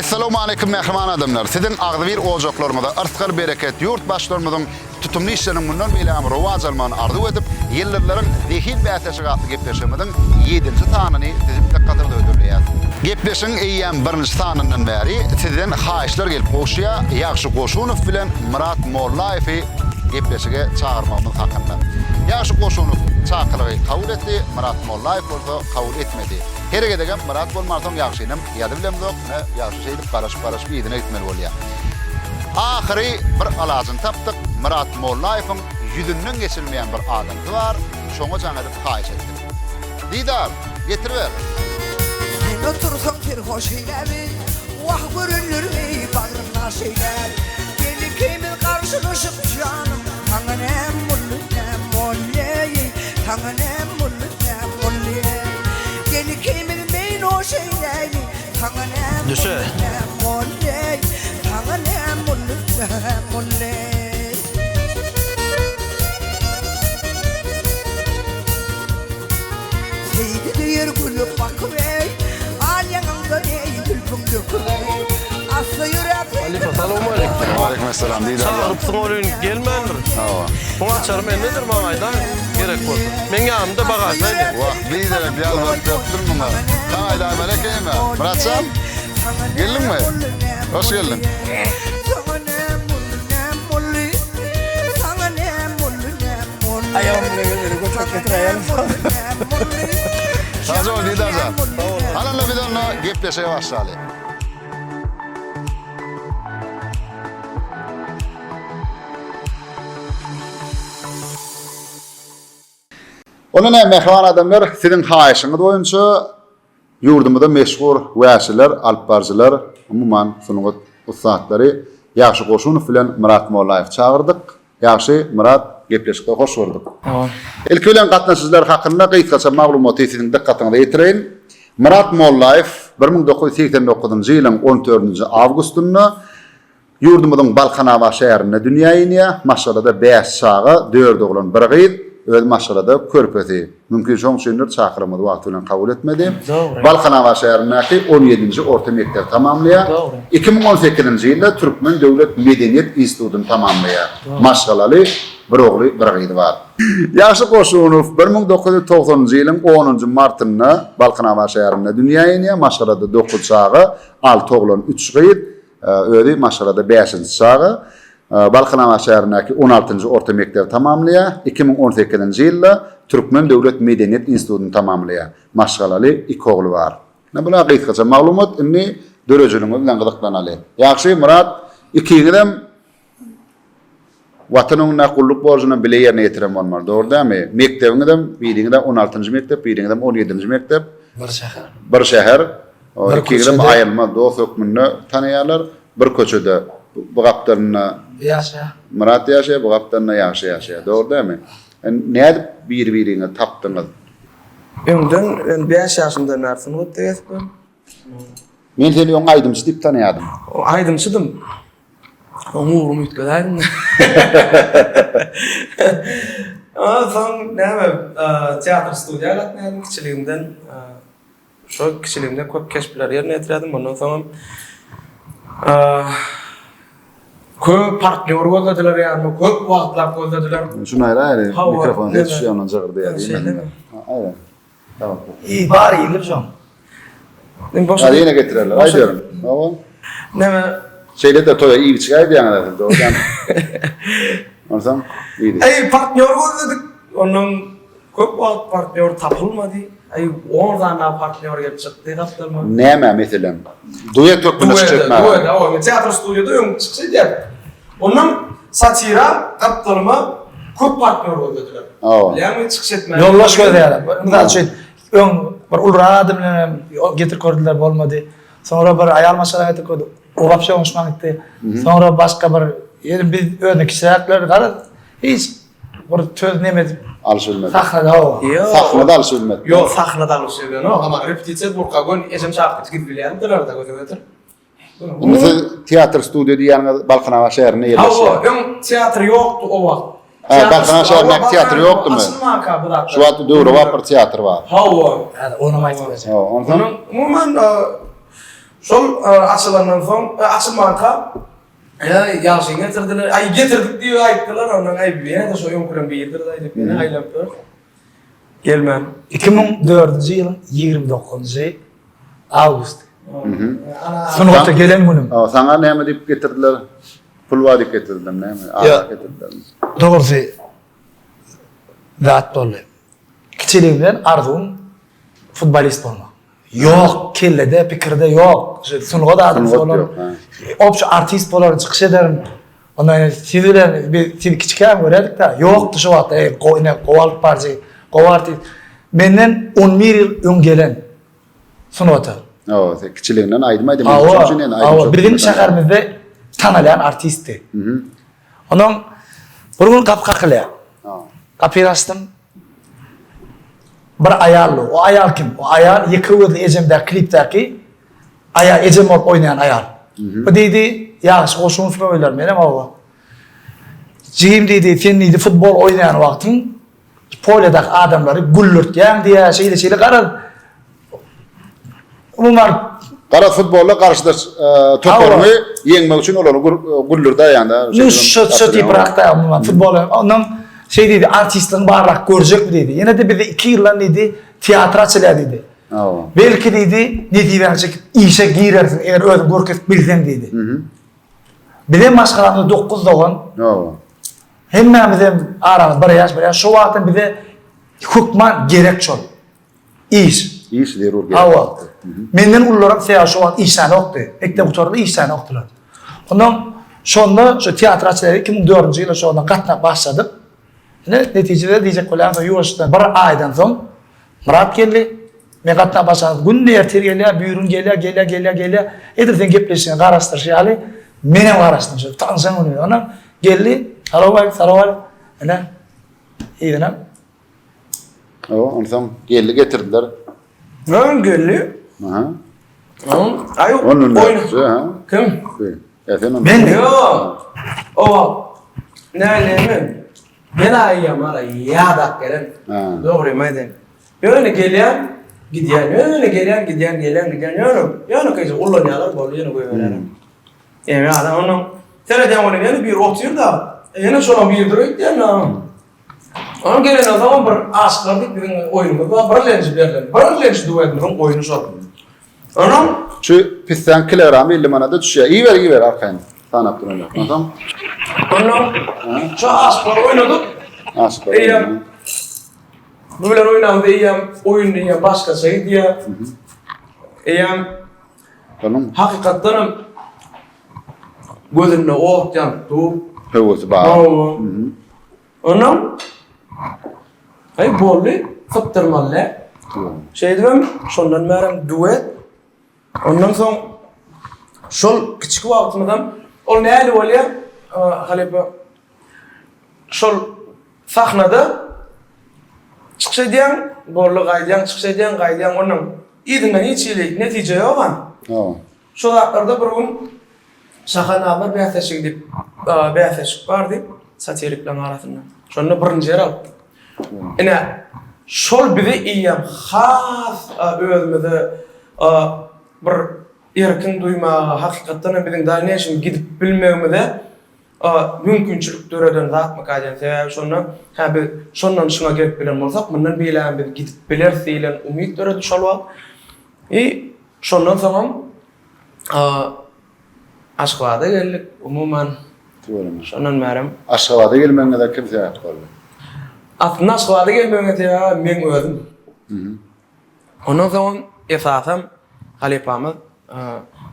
Assalamu alaykum mehriman adamlar. Sizin agdyr ojaqlarymyzda artkar bereket yurt başlarymyzyň tutumly işleriniň mundan beýle rowaj almany arzu edip, ýyllarlaryň zehir bäteşi gatly gepleşmediň 7-nji tanyny sizin dikkatinizi ödülýär. Gepleşiň eýýän 1-nji tanynyň bäri sizden haýyşlar gelip goşýa, ýagşy Goşunow bilen Murat Mollaýewy gepleşige çağırmamyz hakynda. Ýagşy Goşunow çağırlygy kabul etdi, Murat Mollaýew bolsa kabul etmedi. Her gedegen Murat bolmasaň ýagşynym, ýady bilemzok, ýagşy şeýdip garaş ýygyna gitmeli bolýar. Ahyry bir alazyn tapdyk, Murat Mollaýewiň ýüzünden geçilmeýän bir adamdy bar, şoňa jaňyryp haýyş etdi. Didar, getirber. Sen otursaň bir hoş eýlebi, wah görünürmi bagryna şeýler. Beni kimil garşylaşyp janym, taňanem mullunem molley, taňanem mullunem molley. Beni kimil men o şeýlebi, taňanem mullunem molley, taňanem mullunem molley. Seydi diýer gülüp bakmay, alýanyňda eýdil püňdükmay. Asly ýürek. Assalamu alaykum. Aleykümselam Didar. Çağırıpsın oyun gelmendir. Buna çarım nedir maňaýda gerek bolsa. Men ýanymda bagaşaýdy. Wah, Didar ýalwar tapdyr muňa. Taýda melekeyme. Muratçam, geldinmi? Hoş geldin. Taňanem mullunem molley, taňanem mullunem molley. Ayağım bile gelir, götürüp getireyim. Sağ ol Didarcan. Hananla bir dönle gepleşeye başladı. Onun mehriban adamlar, sizin haýyşyňyz boýunça ýurdumyzda meşhur wäsiler, alpbarjylar, umumyň sunugat ustatlary ýagşy Goşunow bilen Murat Mollaýew çağırdyk. Ýagşy Murat, gepleşikde hoş boldyk. İlk bilen gatnaşyjylar hakynda gysgaça maglumaty sizin dikkatyňize ýetireýin. Murat Mollaýew 1989-njy ýylyň 14-nji awgustunda ýurdumyzyň Balkanawa şäherinde dünýäge ýenýär. Maşgalada 5 çağı, 4 oglan, 1 gyz, öz maşgalada körpesi. Mümkin şoň üçindir çakyrymyzy wagt bilen kabul etmedi. Balkanawa şäherindäki 17-nji orta mektep tamamlaýar. 2018-nji ýylda Türkmen Döwlet Medeniýet Institutyny tamamlaýar. Maşgalaly bir ogly, bir gyzy bar. Ýagşy Goşunow 1990-njy ýylyň 10-njy martynda Balkanawa şäherinde dünýäge ýenýär. Maşgalada 9 çağı, 6 oglan, 3 gyz, özi maşgalada 5-nji çağı. Balkanawa şäherindäki 16-njy orta mektep tamamlaýar. 2018-nji ýylda Türkmen Döwlet Medeniýet Institutyny tamamlaýar. Maşgalaly 2 ogly bar. Bular gysgaça maglumat, inni dörejeliňiz bilen gyzyklanali. Ýagşy Murat, ikiňizem watanyňyň kulluk borjyny bile ýerine ýetiren bolmaly. Dogry dämi? Mektebiňizem biriňizde 16-njy mektep, biriňizde 17-nji mektep. Bir şäher. Ikiňizem aýylma dost hökmünde tanýarlar. Bir köçede bu gapdaryna Murat ýaşaýar, bu gapdaryna ýaşaýar. Dogry dämi? Näde bir-biriňe tapdyňyz? Öňden 5 ýaşynda narsyny ötdegem. Men seni ýoň aýdymçy diýip tanýadym. Aýdymçydym. Umurum ütgedädim. Soň näme teatr studiýa gatnaýdym kiçiligimden. Şo kiçiligimden köp keşpler ýerine ýetirdim. Ondan soň köp partner boldylar ýa-ni köp wagtlar boldylar. Şunu aýra, mikrofon ýetişýär onuň jagyrda ýa-ni. Aýra. Tamam. Bari ýylyr şoň. Men boşa Ýene getirerler. Aýdyrum. Hawa. näme Şeyde de toya iyi çıkaydı yani de oradan. Orsam iyiydi. Partner boldyk. Onuň köp wagt partner tapylmady. Oradan da partner gelip çykdy gapdyrma. Näme meselem? Duet tökmüne çıkma. Duet, o teatr stüdyoda öň çyksa diýer. Onuň satira gapdyrma köp partner boldylar. Ýa-ni çykşetme. Yollaş görýär. Mundal şey öň bir ulrady bilen getir kördiler bolmady. Sonra bir aýal maşara getir kördi. O gapşa oňşman gitdi. Sonra başga bir biz öňe kişiler gara hiç bir töz nemedi. Alşylmady. Sahnada o. Sahnada alşylmady. Yo, sahnada alşylmady. Ama repetisiýa burka gün ejem çaqyp gidip bilýändir da götürdüler. Mesela teatr stüdyo diýen Balkanawa şäherine ýerleşýär. Öň teatr ýokdy o wagt. Balkanawa şäherinde teatr ýokdymy? Şu wagt döwre wapar teatr bar. Yani onu maýtdy. Ondan Umuman Şol açılandan soň açılmanka ýaşy getirdiler. Ay getirdik diýip aýtdylar, ondan aýbyp ýene-de şo ýonkuran bir ýerdir aýdyp ýene aýlap dur. Gelmem. 2004-nji ýylyň 29-njy awgust. Sunugata gelen günüm. Sana näme diýip getirdiler? Pul var diýip getirdiler, näme? Ya. Getirdiler. Dogrusu zat boldy. Kiçiligimden arzum futbolist bolmak. Yok, kellede, pikirde yok. Sunugada adam Sunugat bolar. yok, Opşu artist bolar, çykyş ederim. Ondan sizilen bir kiçikän göredik da, yok şu wagtda gowalyp barjy, gowarty. Menden 11 ýyl öň gelen sunugata. Kiçiliginden aýdym. Awa, bizim şäherimizde tanalan artisti. Ondan bir gün kapkakylä. Kapyy açdym. Bir ayal, o ayal kim? O ayal ýekewe ejemde klipdäki ayal ejem bolup oýnayan ayal. Bu diýdi, ýaşy goşuny söýler menem awa. Jigim diýdi, sen diýdi futbol oýnayan wagtyň poladaky adamlary gullurtýan diýä şeýle garar. Umumlar Qara futbolla karşıdaş toparmy ýeňmek üçin olary gullurda ýa-da. Şu tiprakda umumlar futbol ondan şey dedi, artistin barrak görecek dedi. Yine de bir de 2 yıllar dedi, tiyatraçılar dedi. Belki dedi, ne diyecek, işe girersin eğer özün görkes bilsen dedi. Bilen başkalarında 9 doğan, hemmemizden aramız bir yaş, şu vaktin bize hukman gerek çol. İş. İş derur gerek. Ava. Menden ullaram seya şu vakit işten oktu. Ekte kutorda işten oktular. Ondan şonda şu tiyatraçılar 2004 yılı şu ondan katına başladık. Neticede diýjek bolan ýuwaşdan bir aýdan soň Murat geldi. Men gatna başladım. Günde erter gelýär, büýrün gelýär. Edirden gepleşen garaşdyrşaly. Menem garaşdyrşaly. Tanşan ony. Ona geldi. Salam. Ana. Eýdem. Ondan geldi getirdiler. Ben geldi. Ayo. Onun Kim? Ben. Yok. O. Näme? Ben aýyam ara ýadak gelen. Dogry maýdan. Ýöne gelýän, gidýän, ýöne gelýän, gidýän. Ýöne keýse ullanýarlar bol, ýöne goýberler. Ýa-ni adam onuň tereden ony ýöne bir otyr da, ýöne şoňa bir direk ýa-ni. Onuň gelen adam bir aşklardyk bir oýunga, birlenji berlen. Birlenji duetniň oýuny şol. Onuň şu pisden kilogram 50 manada düşýär. Iýber arkaň. Tanap durýar. Adam. Onuň şu aşklar oynadyk. Aşklar. Bu bilen oynandy ýa oýun ýa başga şey diýe. Tamam. Hakykatdan gözüne okyan tu. Hewesi bar. Onuň ay bolly fıttırmaly. Şey diýem, şondan merem duet. Ondan soň şol kiçik wagtymdan ol näli bolýar? Halepa şol sahnada çıkşaýan, borlu gaýdan, çıkşaýan gaýdan onuň ýediňden hiç ýyly netije ýokman. Şol wagtlarda bir gün şahanalar bähtäşik diýip bähtäşik bardy satirikler arasynda. Şonu birinji ýer aldy. Ene şol bizi iýem has özümizde bir erkin duyma, hakykatdan biziň daýnyşym gidip bilmegimizde mümkinçilik döreden zatmak aýdan sebäbi şonu bir şondan şuna gelip bilen bolsak mundan bilen biz gidip bilersilen umyt döredi şol wagt. Şondan soň Aşgabat'a geldik umuman. Şondan merem. Aşgabat'a gelmegine de kim sebäp boldy? Aslında Aşgabat'a gelmegine de men özüm. Ondan soň esasam halypamyz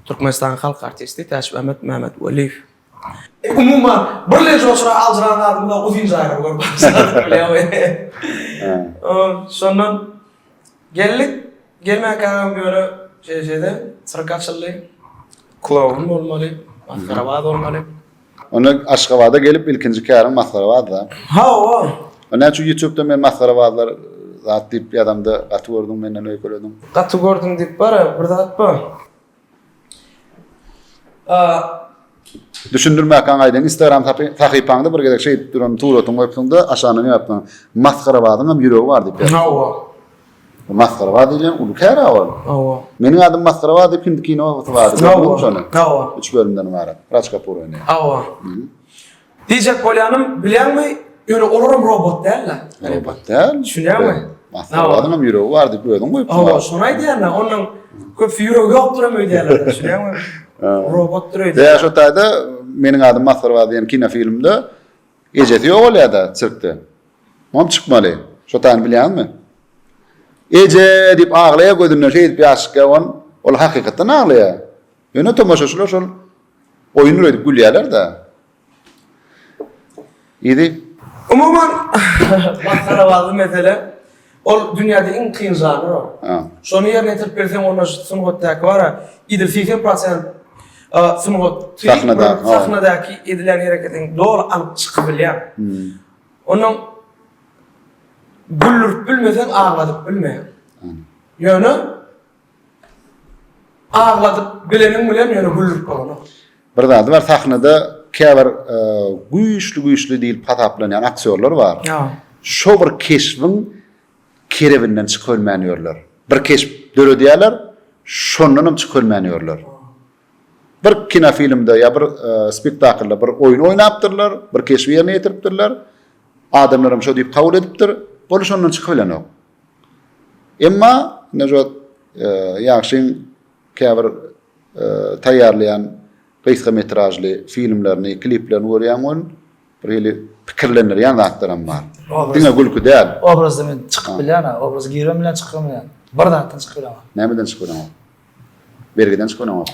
Türkmenistan halk artisti Täşip Ahmet Mehmet Weliýew. Umuman birleşik oşra aljaran adamda uzun jaýra görüp başladyk. Şondan geldik. Gelmek adam böyle şeyde sırkaçılly. Clown bolmaly, maskarabad bolmaly. Onu Aşgabat'a gelip ilkinji kärim maskarabadda. Ona şu YouTube'da men maskarabadlar zat diýip bir adamda gaty gördüm, menden öýe gördüm. Gaty gördüm diýip bara bir zat ba. Düşündürmäkan aýdan Instagram sahypaňda bir gedek şey duran turatyn goýupsyňda aşanyny ýapdyň. Maskarabadın hem ýüregi bar diýip. Maskarava diýlen ulu kära ol. Awa. Meniň adym Maskarava diýip hindi kino wady. Awa. 3 bölümden ibaret. Raçka pur oynaýar. Awa. Diyecek bolýanym, bilýärmi? Ýöne olurum robot däl. Robot däl. Düşünýärmi? Maskaravadyň hem ýüregi bar diýip öýdüň goýup. Awa, şonu aýdýarlar. Onuň köp ýüregi ýokdur hem öýdýärler. Düşünýärmi? Robot öýdýär. Däýär şo taýda meniň adym Maskarava diýen kino filmde ejeti ýok bolýarda çyrkdy. Mom çykmaly. Şo taýny bilýärmi? Ece diýip aglaýa gözünden şey diýip ýaşyka ol hakykatdan aglaýa. Ýöne tomoşaçylar şol oýuny edip gülýärler da. Idi. Umuman Maskaravaly mesele ol dünýäde iň kyn janr o. Ha. Şonu ýerine getirip berseň onda sungatdaky bara, ýa-da 80% sahnadaky edilen hereketiň dogry alyp çykyp bilýär. Onuň güllürüp bilmesen ağladyp bilmeýär. Ýöne ağladyp bileniň bilen ýöne güllürüp bolan. Bir zady bar sahnada käbir güýçli diýip pataplanýan aktyorlar bar. Ya. Şo bir keşfin kerebinden çykylmaýanlar. Bir keşf döredýärler, şondan hem çykylmaýanlar. Bir kino filmde ya bir spektaklda bir oyun oýnapdyrlar, bir keşf ýerine ýetiripdirler. Adamlarym şo diýip kabul edipdir, bolu şondan çykylanyok. Emma nejat ýaşyň käbir taýýarlayan kısa metrajly filmlerini, kliplerini görýän bir hili pikirlenir ýan zatlaram bar. Diňe gülkü däl. Obrazda men çykyp bilýän, obraz giýrem bilen çykyp bilýän. Bir zatdan çykyp bilýän. Nämeden çykýan? Bergiden çykýan.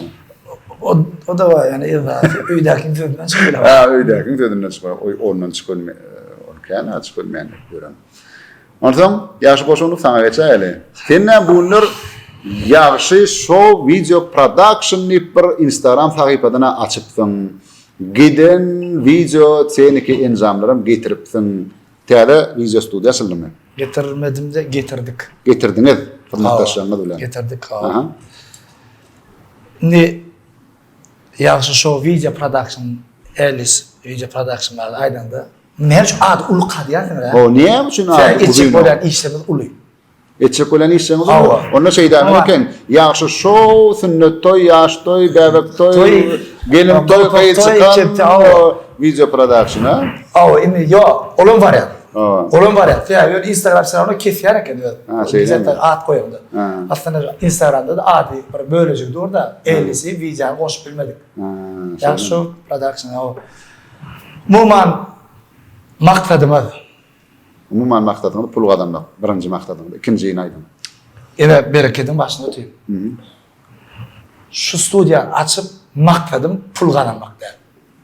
O da var yani öýdäkiň sözünden çykyp bilýän. Ha, öýdäkiň sözünden çykýan. Ondan çykylmaýan. Olkan çykylmaýan görän. Ondan ýaşy goşunyk saňa geçäli. Senne bunlar ýaşy show video production bir Instagram sahypasyna açypdyň. Giden video seniki enzamlarym getiripdiň. Täze video studiýasymy? Getirmedim de getirdik. Getirdiňiz. Hizmetdaşlaryňyz bilen. Getirdik. Aha. Ne ýaşy show video production, Elis video production bar aýdanda. Merç ad ulu qadýardyň. O niye üçin ad? Etçek bolan işlerimiz uluy. Etçek bolan işlerimiz uluy. Onda şeydäme eken, ýaşy show, sünnet toy, ýaş toy, bäbek toy, gelin toy gaýtsykan, video production ha? Awa, indi yo, olum barýar. Olum barýar. Ýa, Instagram serwerde kesýär eken. Ha, şeyden. Ad goýandy. Aslında Instagramda da ady bir bölejik durda, Elisi video goşup bilmedik. Ýaşy production awa. Muman maksadymyz. Umuman maksadymyz pul gazanmak. Birinji maksadymyz, ikinjiňi aýdym. Ene bereketiň başyna ötýär. Şu studiýa açyp maksadym pul gazanmak däl.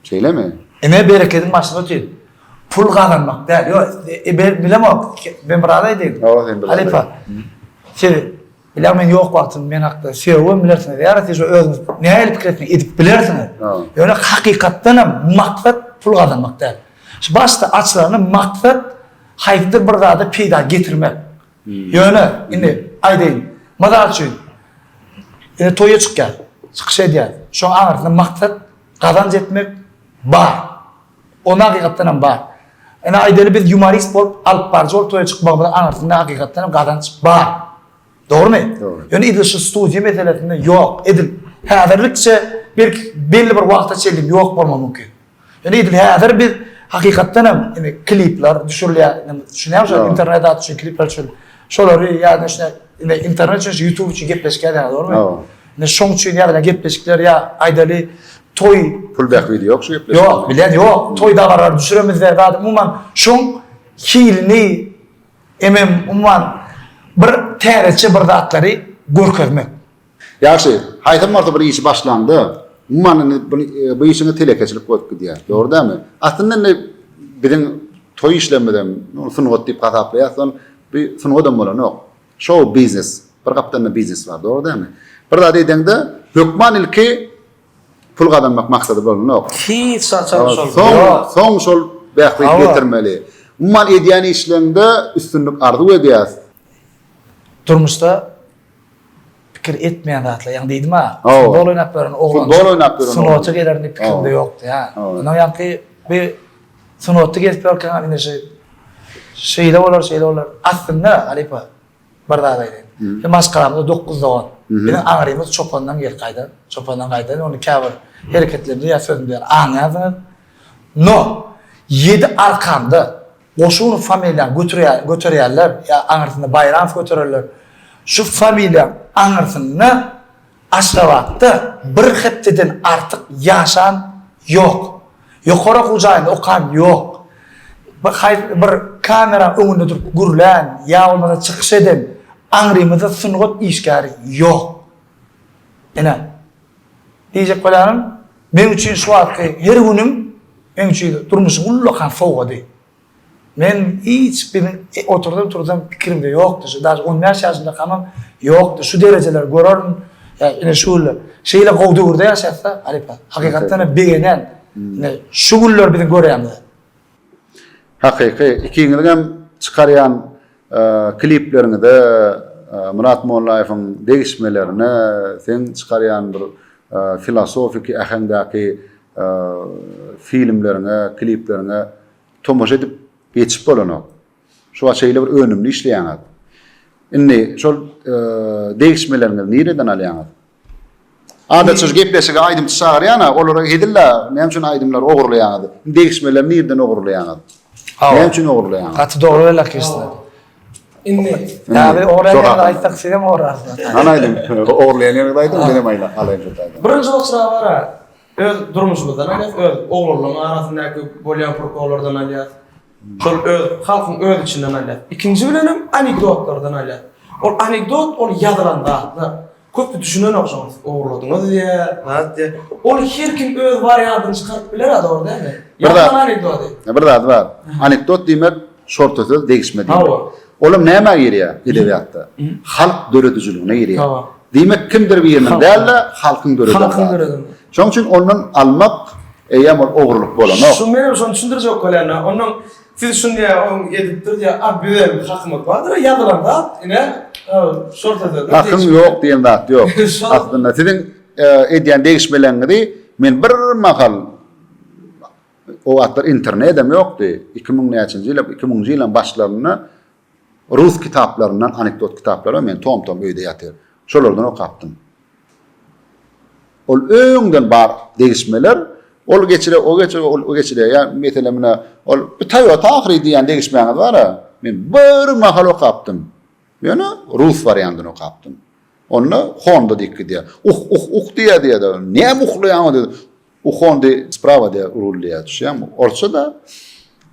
Şeýlemi? Ene bereketiň başyna ötýär. Pul gazanmak däl. Yo, bilemok. Ben bir adam diýdim. Halifa. Bilen men ýok wagtym men hakda söwüm bilersiň. Ýa-da şu özüňiz näme pikretini edip bilersiň. Ýöne hakykatdan maksat pul gazanmak däl. Şu başta açılarını maksat hayfdir bir zada peyda getirmek. Ýöne indi aýdaýyn. Madal üçin toýa çykýar, çykyş edýär. Şo aňyrda maksat gazanç etmek bar. Ona hakykatdan hem bar. Ene aýdaly biz humorist bolup alyp barjol toýa çykmak bilen aňyrda hakykatdan hem gazanç bar. Dogrymy? Ýöne idil şu studiýa meselesinde ýok, edil. Häzirlikçe belli bir wagtda çelim ýok bolmagy mümkin. Ýöne idil häzir biz hakykatdan hem klipler düşürilýär. Şunýa internetde atýan klipler üçin. Şolary ýa-da şuna internet üçin YouTube üçin gepleşýär, dogrymy? Ne şoň üçin ýa-da gepleşikler ýa aýdaly toy pullback video ýok şu gepleşik. Ýok, bilen ýok. Toýda barar düşüremiz berdi. Umuman şoň hilini umuman bir täreçe bir zatlary görkezmek. Ýaşy, haýdym marta bir işi başlandy. Umuman bu işini telekeçilik goýup gidýär. Dogrymy? Aslında ne biziň toy işlemeden, sunugat diýip gazaplaýarsan, bir sunugadan bolanok. Show business, bir gapdan business bar, dogrymy? Bir zat edeňde hökman ilki pul gazanmak maksady bolanok. Hiç saçar Soň şol bähbet getirmeli. Umuman edýän işlerinde üstünlük arzu edýär. Turmuşda pikir etmeýän zatlar, ýa-ni diýdim-ha. Futbol oýnap beren oglan. Futbol oýnap beren. Sunatçy gelerinde pikirde ýokdy, ýa. Ona ýa-ni bir sunatçy gelip berken ine şeyde bolar. Aslında Halifa Bardağdaydı. Maskaramda 9 doğan. Benim ağrımız çopandan gel kaydı. Çopandan kaydı. Onu kâbir hareketlerini ya sözümde anladı. No. 7 arkamda oşun familyan götürüyorlar. Ya anırsında bayram götürürler. Şu familyan anırsında Aştavat'ta bir hepteden artık yaşan yok. Yukarı kucağında o kan yok. Bir kamera önünde durup gürlen, ya olmasa çıkış eden, anrımızda sunuğut işgari yok. Yani, diyecek kolanım, benim için şu hakkı her günüm, benim için durmuşum ullakan soğudu. Ben hiç benim oturdum fikrimde yoktu. Daha 15 yaşında kalmam yoktu. Şu dereceler görürüm. Yani şu şeyle kovduğurda yaşatsa, hakikaten beğenen, şu günler bizim görüyoruz. Hakiki, ikiniz hem çıkaryan kliplerini de Murat Mollaev'in değişmelerini, sen çıkaryan bir filosofik ahendaki filmlerini, kliplerini tomoş edip geçip bolunu. Şu şeyle bir önümlü işleyen. Inni şol değişmelerini nereden alyan? Adat söz gepleşige aydım çağırıyana, olara hedilla, ne için aydımlar oğurlayan? Değişmeler nereden oğurlayan? Ne için oğurlayan? Katı doğruyla kestiler. İnni. Ya oraya aytsak sinem orası. Anaydım. Oğurlayan yerine aydım, benim alayım tutaydım. Birinci oksura var öz durmuşumuzdan alyat, öz oğurlama arasındaki bolyan protokollardan alyat. Şol öz, halkın öz içinden alyat. İkinci bilenim anekdotlardan alyat. Ol anekdot, ol yazılan da. Köpü düşünen okşamaz. Oğurladınız diye, diye. Ol her kim öz varyantını çıkartıp bilir adı orada değil mi? Yazılan anekdot değil. Bir adı var. Anekdot demek şort söz değişme demek. Oğlum ne yemek giriyor edebiyatta? Halk döretücülüğüne giriyor. Demek kimdir bir yerinin değerli halkın döretücülüğü. Şunun için onun almak eyyam oğurluk bolan. Şu benim son düşündürecek kolayına. Onun siz şunu ya ediptir diye benim hakkım vardır yazılan da yine şort söz. Hakkım yok diyen de yok. Aslında sizin ediyen değişmelerinizi men bir makal o atlar internette mi yoktu? 2000 yılın başlarına Rus kitaplarından, anekdot kitapları men tom öyle yatır. Şolardan o kaptım. Ol öňden bar değişmeler, ol geçire ya metelemine ol Toyota ahri diyen değişmeler var ha. Men bir makal o kaptım. Yani Rus variantını o kaptım. Onu Honda dikki diye. Diye de. Ne muhlayan dedi. Honda sprava diye urulliya düşüyor. Orta da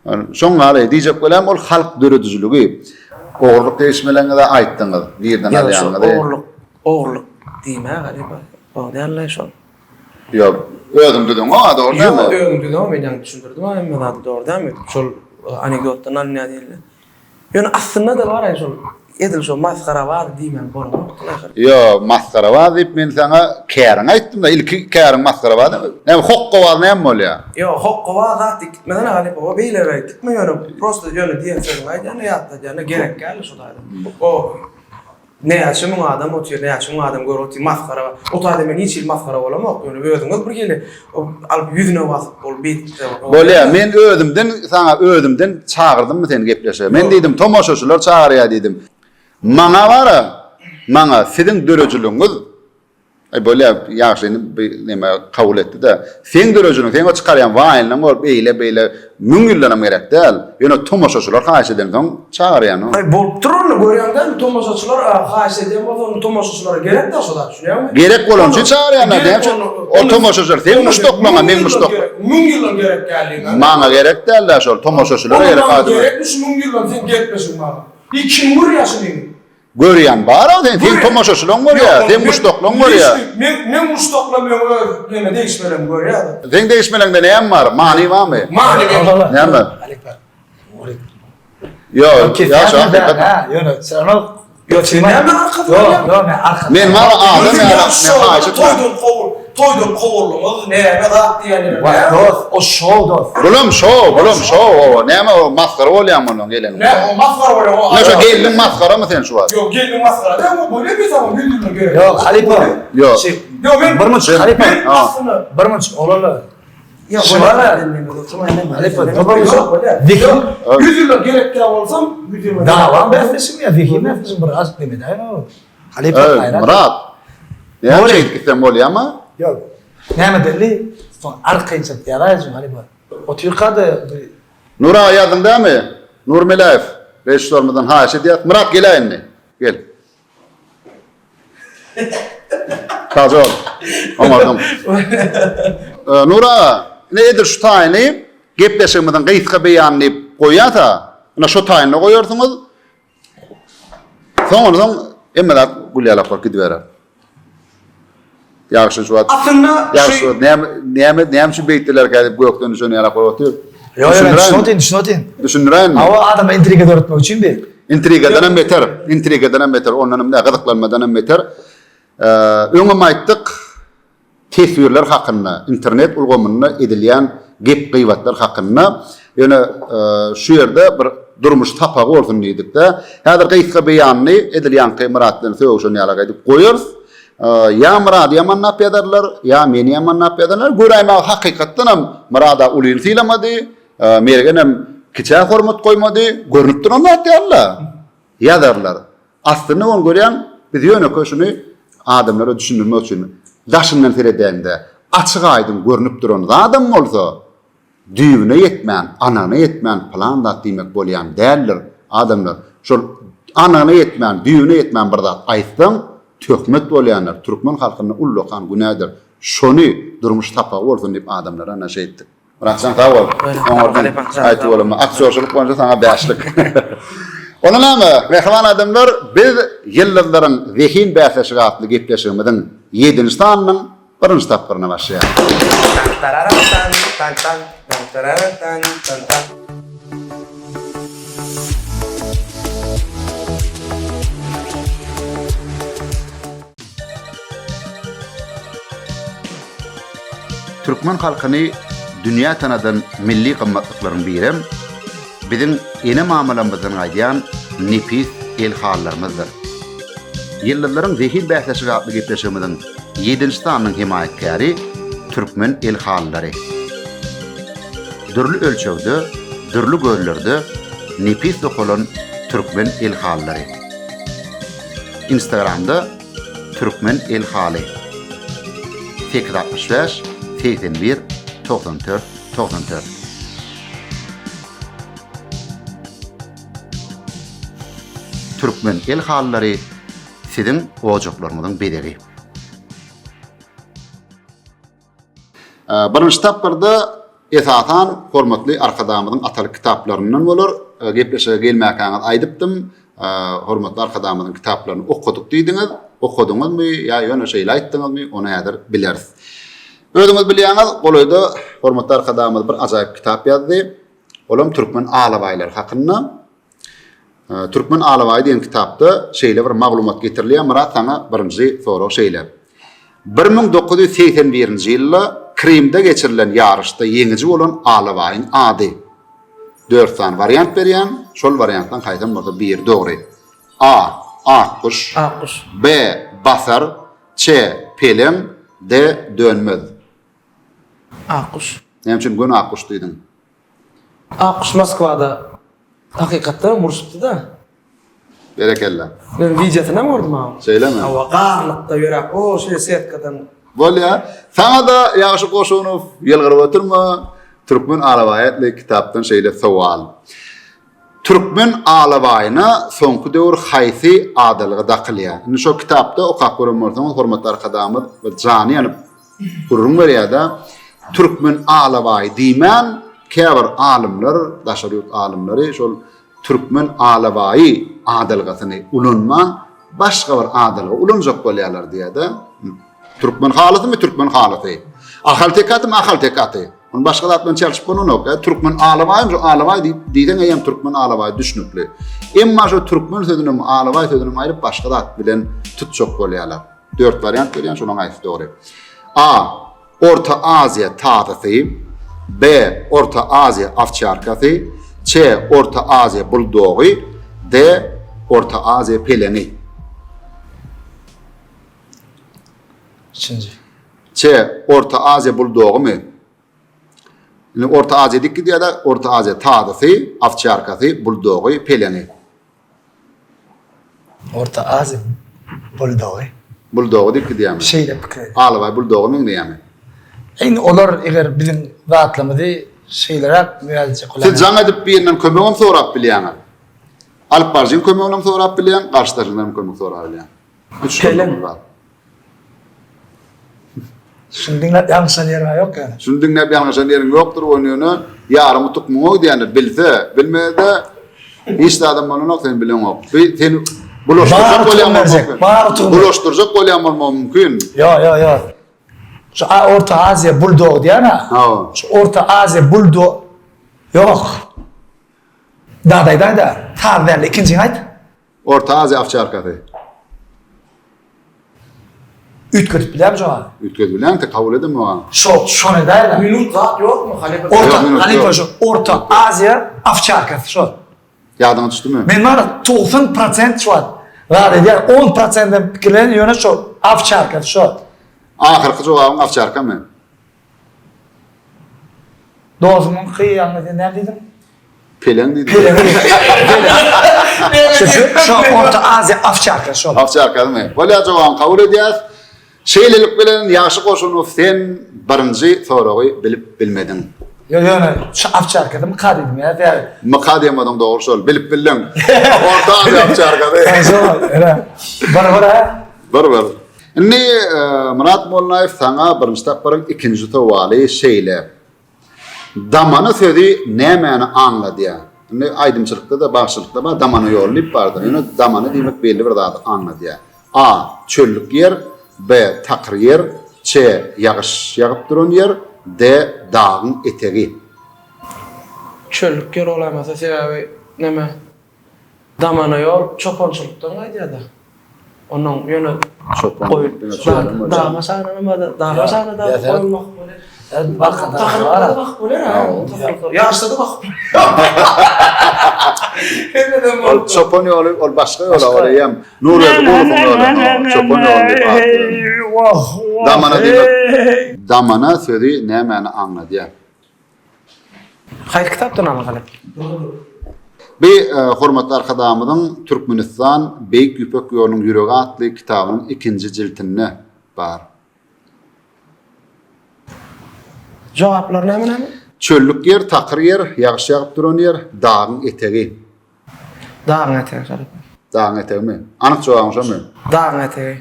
şoň gale diyecek bolam ol halk döretücülüğü. Oğurluk değişmelerine de ayttınız. Birden alyanı. Oğurluk diyme galiba. O derler şol. Yok, ödüm dedim ama doğru değil mi? Yok, ödüm dedim ama ben düşündürdüm ama ben adı doğru değil mi? Şol anekdottan alınıyor değil. Yani aslında da var ya şol. Edil şol maskara var diyeyim ben. Yok, maskara var deyip ben sana kârın ayttım da ilk kârın maskara var değil mi? Ne hokka var ne mi oluyor? Yok, hokka var zaten gitmeden galiba. O beyle gitmiyorum. Prosto yönü diye söylemeyi yani yattı. Gerek geldi şulaydı. O ne yaşamın adam otuyor, ne yaşamın adam gör otuyor, maskara var. O da adamın hiç maskara olamaz. Yani ödümüz bir geli, alıp yüzüne basıp, ol bit. Böyle, ben ödümden çağırdım mı seni gepleşe? Ben dedim, tomoşoşular çağırıyor dedim. Mana var ha, mana sizin döröcülüğünüz, böyle yaşayını kabul etti de, sen döröcülüğün, sen o çıkarayan vayinle ol beyle müngüllenem gerek değil. Yani tomoşoşular karşı eden son çağırıyor. Ay bolup durun görüyorum değil mi? Tomoşoşular karşı eden onu tomoşoşulara gerek de soda düşünüyor musun? Gerek olan için çağırıyorlar değil mi? O tomoşoşular, sen muştoklama, men muştok. Müngüllen gerek geldi. Mana gerek değiller şol, tomoşoşulara gerek adım. Gerekmiş müngüllen sen gitmesin bana. İkin vur yaşını. Görüyen bari o sen tomoşoşulan var ya, sen muştoklan var ya. Ne muştoklamıyorum öyle değişmelerim görüyor ya. Sen değişmelerde neyem var? Mani var mı? Mani var. Neyem var? Yok, ya şu an Ha, yani sen onu Yok, sen ne arkada? Yok, ne arkada. men var ağzı ne haşit. Toydun kovurluğumuz ne rahat diyelim. O show dost. Bulum show. Neyem o maskara olayan mı gelen? Ne o maskara var o. Ne şu gelin maskara mı sen şu var? Yok gelin maskara. Ne bu böyle bir zaman güldürme gerek. Yok, Halipa. Yok. Yok ben Halipa. aslında Barmanç olalı. Ya Şu var var. Dikkat. 100 yıllık gerekli olsam 100 yıllık. Davam befesim ya vehim befesim bir az demedi. Halipa Evet, hayran. Murat. Ne Oley. çektikten oluyor ama? Yok. Ne medeli? Son arkayı çaktı yarayacağım halipa. O Türk'ada Nura yazın değil mi? Nur Melayev. Rejisorumuzdan haşi diyat. Murat gel mi? Gel. Taze ol. Amardım. Nura, nedir şu tayini? Gepleşimizden gıyıtka beyanlayıp koyata. Şu tayini koyuyorsunuz. Sonradan emmeler gulyalaklar gidiverer. Yaxşı şu at. Aslında Yaxşı şu neyem şu beytler gelip bu yoktan şunu yalaklar atıyor. Yok düşünotin. Düşündüren mi? Ama adam intriga öğretmek için bir. Intrigadan beter. Intrigadan beter. Ondan da gıdıklanmadan beter. Öňe aýtdyk tesirler hakynda, internet ulgamyna edilýän gep gıýbatlar hakynda. Ýöne şu ýerde bir durmuş tapagy bolsun diýdik-de. Häzir gıýska beýanny edilýän kemaratlaryny söýüşini ýalaga edip goýarys. Ya Murad ýaman nap ederler, ya meni ýaman nap ederler. Göräýme hakykatdan hem Murada ulyny sylamady, mergen hem kiçä hormat goýmady, görnüp duranlar diýerler. Ýazarlar. Aslynda onu görýän biz ýöne köşüni adamlara düşündirmek için daşından seredende açık aydın görünüp duran adam olsa düğüne yetmeyen, anana yetmeyen plan da demek bolyan değerler adamlar. Şu anana yetmeyen, düğüne yetmeyen bir da aytdan töhmet bolyanlar. Türkmen halkına ullokan günadır. Şonu durmuş tapa olsun deyip adamlara ana şey ettik. Murat sen sağ ol. Aytı olma. Aksiyonculuk boyunca sana beşlik. Onun ama mehman adamlar biz yılların zihin bäsesi atlı gepleşigimizin 7-nji sannyň 1-nji tapyryna başlaýar. Türkmen halkyny dünýä tanadan milli gymmatlyklaryň biri bizim ene muamalamyzdan aýdan nefis el hallarymyzdyr. Ýyllarlaryň zihin bäsesi atly gepleşigimizin 7-nji sannyň himayetkäri türkmen el hallary. Dürli ölçegde, dürli göllerde nefis dokulan türkmen el hallary. Instagramda türkmen el haly. 865 81 94 94. Türkmen el hallary sizin ojoklarymyzyň bedeli. Birinji tapyrda esasan hormatly arkadamyzyň atalyk kitaplaryndan bolar. Gepleşe gelmäkäňiz aýdypdym. Hormatly arkadamyzyň kitaplaryny okudyk diýdiňiz. Okudyňyzmy ýa ýöne şeýle aýtdyňyzmy onu häzir bilersiz. Özüňiz bilýäňiz, golaýda hormatly arkadamyz bir ajaýyp kitap ýazdy. Olam türkmen alabaýlar hakynda. Türkmen Alabaý diýen kitapda şeýle bir maglumat getirilýär. Murat sana birinji soraw şeýle. 1981-nji ýylda Krimde geçirilen ýarışda ýeňiji bolan Alabaýyň ady. 4 san variant berýän, şol variantdan haýdan bolsa bir dogry. A. Akkuş. B. Basar. C. Pelem. D. Dönmez. Akkuş. Näme üçin gün Akkuş diýdiň? Akkuş Moskwada hakykatda murşupdy da. Berekella. Ben videosyna gördüm ha. Söyleme. Awa garlykda ýörek, o şeýle setkadan. Bolýa. Sana da ýaşy goşunyp ýylgyryp oturma. Türkmen Alabaýatly kitapdan şeýle sowal. Türkmen Alabaýyna soňky döwür haýsy adalygy dakylýar. Indi şu kitapda okap görmörseňiz hormatly arkadamyz we jany ýanyp gurrun berýär-de Türkmen Alabaý diýmän käbir alimler, daşaryýat alimleri şol Türkmen Alabaý adalygyny ulanman başga bir adalyga ulanjak bolýarlar diýär-de. Türkmen halatymy Türkmen halaty. Ahal tekatymy ahal tekaty. Onu başga zatdan çelişip bolunok. Türkmen Alabaý, Alabaý diýden eýem Türkmen Alabaý düşnükli. Emma şu Türkmen sözüni Alabaý sözüni aýryp başga zat bilen tutjak bolýarlar. 4 variant berýän, şonuň aýsy dogry. A. Orta Aziýa tatasy. B. Orta Aziýa avçarkasy. C. Orta Aziýa buldogy. D. Orta Aziýa peleni. Üçüncü. C. Orta Aziýa buldogy mı? Orta Azya dikki diye de Orta Azya tadısı, Avçarkası, Buldoğu, Peleni. Orta Azya buldoğu. Buldoğu dikki diye mi? Şeyle pıkı. Ağlabay Buldoğu min diye mi? Yani olar eğer bizim rahatlamadı şeylere müracaat Siz kullanır. can edip bir yerinden kömeğim sorap bileyen. Alıp barjın kömeğim sorap bileyen, karşıdaşından kömeğim sorap bileyen. Üç kömeğim var. Şunu dinle yanlış yer yok yani. Şunu dinlep yanlışan yerin yoktur oynuyorunu. Yarımı tutmuyor diyenler bilse, bilmede hiç de adam onu sen bilen yok. Seni bulaştıracak Bağırtı olyan verecek, bağırtı olmak bulaştıracak olyan olmak mümkün. Yo. Şu Orta Azya buldoğu diye na. Ha. Şu Orta Azya buldoğu yok. Da. Tarderli ikinci ayet. Orta Azya Avçarkası. Üç kötü biliyor musun abi? Ütköz bilen te kabul edin mi o? Şu ne der? Minut zat yok mu? Halife? Orta, minut hani yok. şu Orta Azya Avçarkası şu. Yadına düştü mü? Men var 90% şu an. Var diye 10%'den fikirlerin yöne şu Avçarkası şu. Ahırkı cevabın Avçarka mı? Doğusunun kıyı ne dedim? Pelen dedi. Şu Orta Azya Avçarkası şu. Avçarka mı? Böyle cevabın kabul ediyaz. Şeylelik bilen yaşı koşunu sen birinci soruyu bilip bilmedin. Yo şu Avçarkası mı kadedim ya? Yani Maka diyemedim doğru söyle. Bilip bildin. Orta Azya Avçarka değil. öyle. Bana. Var. Inni Murat Molnayev sana birinci tapırın ikinci tuvali şeyle. Damanı sözü ne meni anla diye. Inni aydımçılıkta da başçılıkta da damanı yollayıp vardır. Yani damanı demek belli bir dağda anla diye. A. Çöllük yer. B. Takır yer. C. Yağış yağıp duran yer. D. Dağın eteği. Çöllük yer olamasa sebebi neme? Damana yol çopançılıktan gaydi ya da. Onun yönü Çopan. dağma sağlanama da dağma sağlanama da koyulmak böyle. Bak Takılmada bak böyle ha. Yaşta da bak. Neden Ol çopan yolu, ol başka yolu oraya. Nur yazı olsun öyle. Çopan yolu. Damana demek. Damana sözü ne meni anla diye. Hayır kitaptan ama kalep. Bir hurmatly arkadaşımızın Türkmenistan Beyik Yüpek Yolu'nun Yüreği adlı kitabının ikinci ciltinde var. Cevaplar ne? Çöllük yer, takır yer, yağış yağıp duran yer, dağın eteği. Dağın eteği kalep. Dağın eteği mi? Anık cevabın şu mu? Dağın eteği.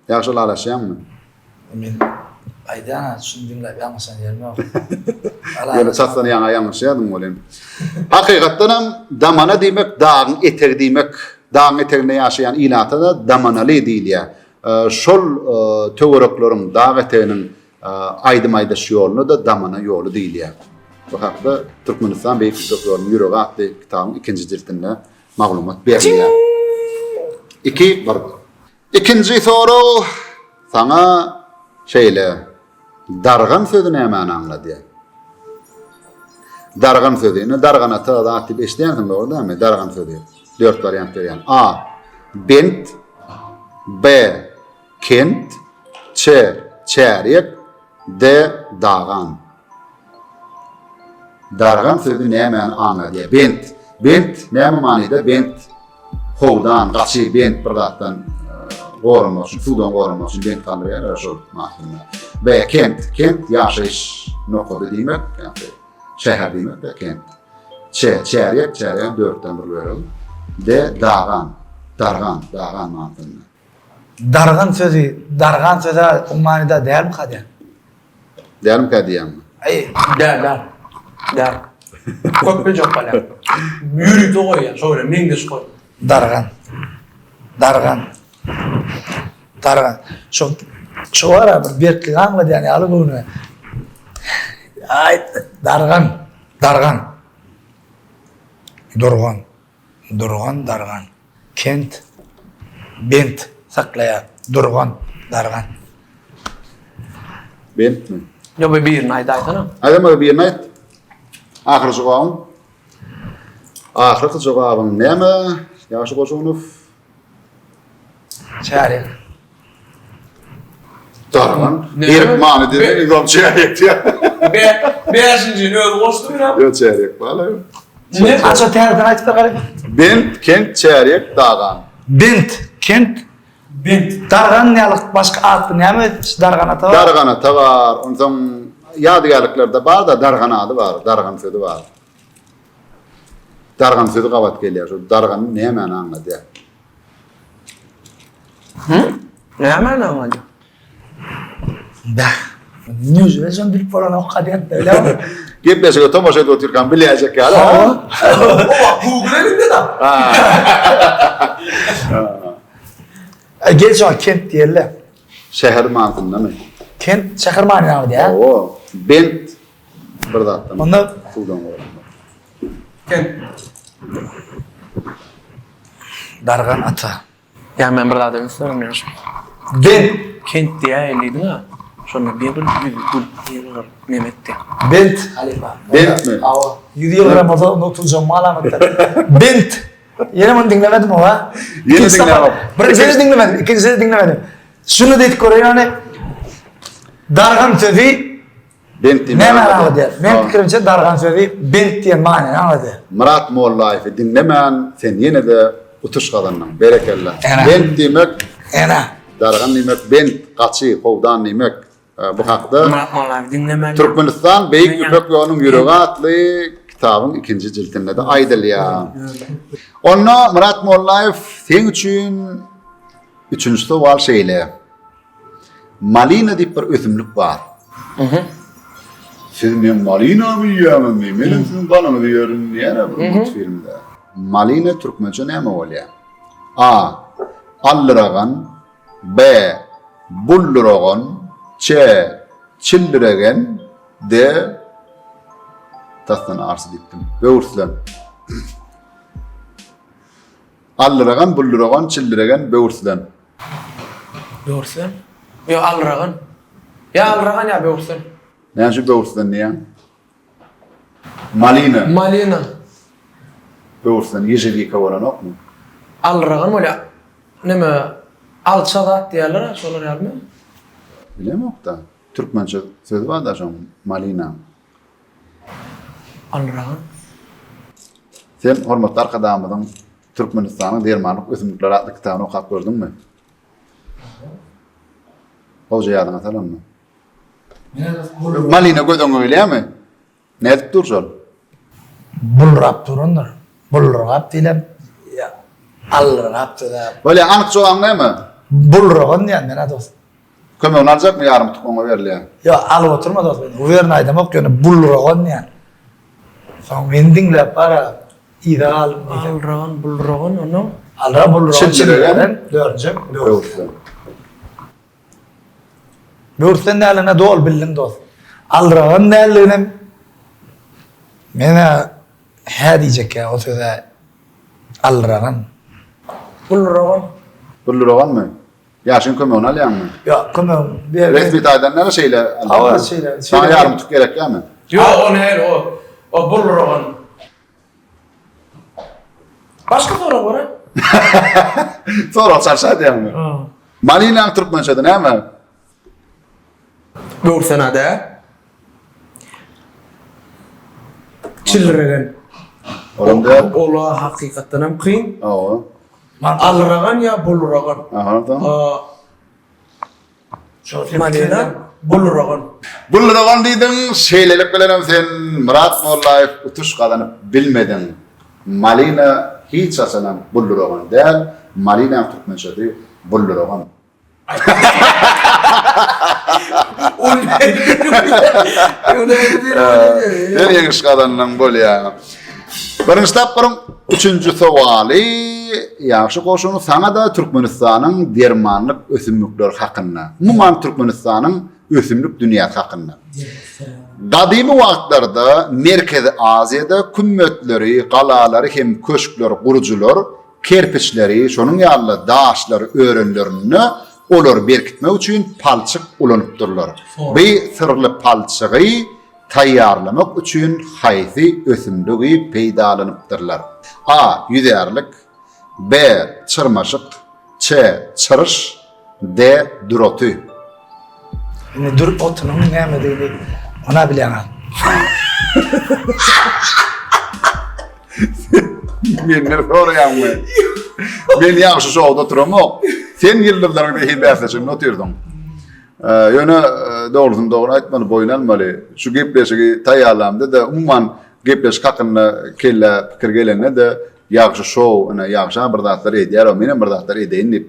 Yağış alaşayan mı? Men aydana şunu dinle yanlış yer yok. Böyle çatsan yana yanlış yadım olayım. Hakikaten damana demek, dağın eteği demek. Dağın eteğinde yaşayan ilata da damanalı değil ya. Şol teoreklerin dağ eteğinin aydım aydaş yolunu da damana yolu değil ya. Bu hakda Türkmenistan Beyik Yüpek Yolu'nun Yüreği adlı kitabın ikinci ciltinde maglumat beriliyor. İkinci soru sana şeyle dargan sözü ne mani anla diye. Dargan sözü. Dargan atı da atip eşleyensin doğru değil mi? Dargan sözü. 4 varyant veriyen. A. Bent. B. Kent. C. Çeyrek. D. Dağan. Dargan sözü ne mani anla diye. Bent. Bent ne manida? Bent. Hovdan, qaçı, bent bir dağdan qorum olsun, sudan qorum olsun, bent tanrıya şol mahsuluna. B. Kent. Kent yaşayış noqodu demek. Şehir demek de kent. C. Çeyrek. Çeyrek 4'ten bir verelim. D. Dağan. Dağan mahsuluna. Dargan sözü umanida değer mi kadar? Derim ki diyem. Ay, Der. Köp bir çok kalep. Yürü de koy ya. Şöyle mingiş koy. dargan. Şu var bir berkli anladı yani alıp onu. Ay, dargan. Durgan. Kent. Bent. Saklaya. Durgan. Dargan. Bent mi? Ya bir nayda aytana. Adamı bir nayt. Ahir cevabım. Ahir cevabım ne mi? Yaşı koşunuf. Çare. Dargan. Ne? Bir mani dedi. İzam çeyrek ya. Beşinci öyle koştu mu ya? Yo çeyrek bala. Ne? Aça terden aytıp da garip. Bent, kent, çeyrek, dağan. Bint, kent, Bint. dargan nelik başka atı näme dargan ata var? Dargan ata var. Ondan yadigarlıklarda var da dargan adı var. Dargan sözü var. Dargan sözü qabat gelýär. Şu dargan näme anladı ya. Ne hemen anladı? Da. Nüz ve sen bilip falan o kadar öyle mi? Gep beşige tomoşa edip oturkan bilecek ya. Google elinde de. Gel şu an kent diyerler. Şehir mantığında mı? Kent şehir manavı ya. Oo. Bent. Bir zattan. Onda Sudan var. Ken. dargan ata. Ya ben bir adamı sormuyorum. Bint, Kent diye eliydi ha. Sonra bir Mehmet'ti. bint. Bent mi? Ava. Yürüyorlar Ramazan unutulacağım malamatlar. Bint. Yine bunu dinlemedim o ha. Yine İkinci dinlemedim. defa- Birincisi dinlemedim, ikincisi dinlemedim. Şunu dedik oraya yani. Dargan sözü Bent diye. ne manavı der? Ben fikrimce dargan sözü bint diye manavı anladı. Murat Mollayev dinlemeyen sen yine de utuş kazanın. Berekellah. Evet. Bent demek, Ena. dargan demek, bent, kaçı, kovdan demek. Bu hakda Murat Mollayev dinlemeli. Türkmenistan Beyik Yüpek Yolunun Yüreği adlı kitabın ikinci ciltinde de aydılya. Onunla Murat Mollayev sen üçün üçüncüsü var şeyle. Malina deyip bir ötümlük var. Siz ben Malina mı yiyemem diyeyim. Benim sizin bana mı diyorum diye bu filmde. Malina Türkmençe ne mi oluyor? A. Alliragan. B. Bulluragan. C. Çilliragan. D. Tasdan arsı diptim. Ve urslan. Alliragan, bulluragan, çilliragan, ve urslan. Doğrusu. Ya Alragan. Ya Alragan ya Doğrusu. Ne şu be urslan niye? Malina. Malina. Be urslan. Yejeli kavaran ok mu? Alragan mı ya? Ne mi? Alçalat diyorlar ha. Solar yer mi? Bilem ok da. Türkmençe sözü var da şu Malina. Alragan. Sen hormatly arkadaşımdan Türkmenistan'ın Dermanlık Ösümlükler adlı kitabını okuyup gördün mü? Hoca yadına atalım mı? Malina gödün öyle mi? Ne edip dur sol? Bulrap durundur. Bulrap diyelim. Ya. Allrap da. Böyle anık soğan ne mi? Bulragan yani ne dost. Köme onu alacak mı yarım tukuma verli? Ya alıp oturma dost beni. Uverna aydım ok yani bulragan yani. Son vendingle para ideal. Alragan, Bulragan onu. Alra bulragan Çilliragan. çilliragan. Dörcüm. Öğürsün. Börsen näline dol bildim dost. Alragan näline mena ha diyecek ya o söze alragan. Bulragan. Bulluragan mı? Yaşın köme onu alayan mı? Ya kumum bir Resmi taydanlara şeyle alacak. Ava şeyle- Sana şeyle- yarım tuk gerek ya mı? Yo o ne o? O Bulragan. Başka soru var ha? Sonra çarşıya diyen mi? Malina Türkmençe'de ne mi? Doğrusu da. Çilliragan. Oğlum der. Ola hakikaten hem kıyın. Oo. Alragan ya Bulragan. Aha tamam. Malina Bulragan. Bulluragan diydin, şeylelik bilenem sen Murat Mollayev utuş kazanıp bilmedin. Malina hiç asalan Bulluragan değil, Malina Türkmençe'de Bulluragan. O ne? Her yeğiş kazanılan böyle ya. Birinci tapırın üçüncü suali, yaxşı koşunu sana da Türkmenistan'ın dermanlık ösümlükler hakkında. Muman Türkmenistan'ın ösümlük dünyası hakkında. Kadimi vaktlarda Merkezi Asya'da kümmetleri, qalaları hem köşkler, kurucular, kerpiçleri, şonun yanlı daşları, öğrenlerini olar berkitme üçün palçık ulanıptırlar. Bu sırlı palçığı tayyarlamak üçün haysi ösümlüğü peydalanıptırlar. A. Yüzerlik. B. Çırmaşık. C. Çırış. D. Durotu. Yani dur otunun näme deydi. Ona bilemem. Men soraýan mı? Men ýagşy şowda oturamok. Sen ýyllardan beýle bäsleşim oturdum. Ýöne doğru aýtmaly boýnalmaly. Şu gepleşigi taýýarlamda da umman gepleş hakyna kelle pikir gelende de ýagşy şow, ana ýagşy bir zatlar edýär, menen bir zatlar edýän dip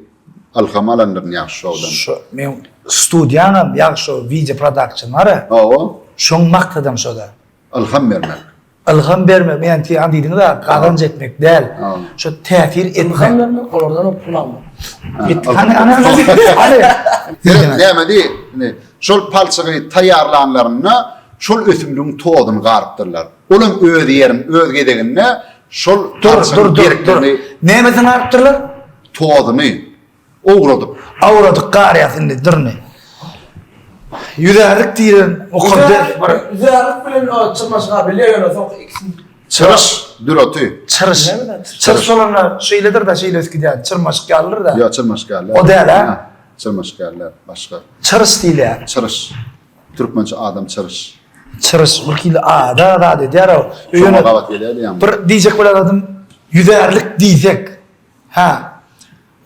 alhamalandyr ýagşy şowdan. Şu men studiýanam ýagşy video productionlary. Owo, Şoň maksadym şoda. alham bermek. Ilham berme, men tiýan diýdiň da gazanç etmek däl. Şu täsir etmek. Hanlarını oradan pulanma. Ana. Näme di? Şol palçygy taýýarlanlaryna şol ösümlüğün toğdun garipdirler. Olum öz yerim, öz gedegine şol Dur. Nämeden artdyrlar? toğduny oğradyp. Awradyk garyasyny dirni. Yüzerlik diýen okurde Ziyaret bilen o çırmaşığa biliyor sok ikisini. Çırış, düroty. çırış. Çırış olanlar şeýledir da şeýle eskidýär. Çırmaşyk ýaldyr da. Ya çırmaşgarlar. O däl ha? Çırmaşgarlar, başga. Çırış diýilýär. Çırış. Türkmençe adam çırış. Çırış wekili da diýär o. Şoma gabat gelýär ýa. Bir diýjek boladym yüzerlik diýsek. Ha.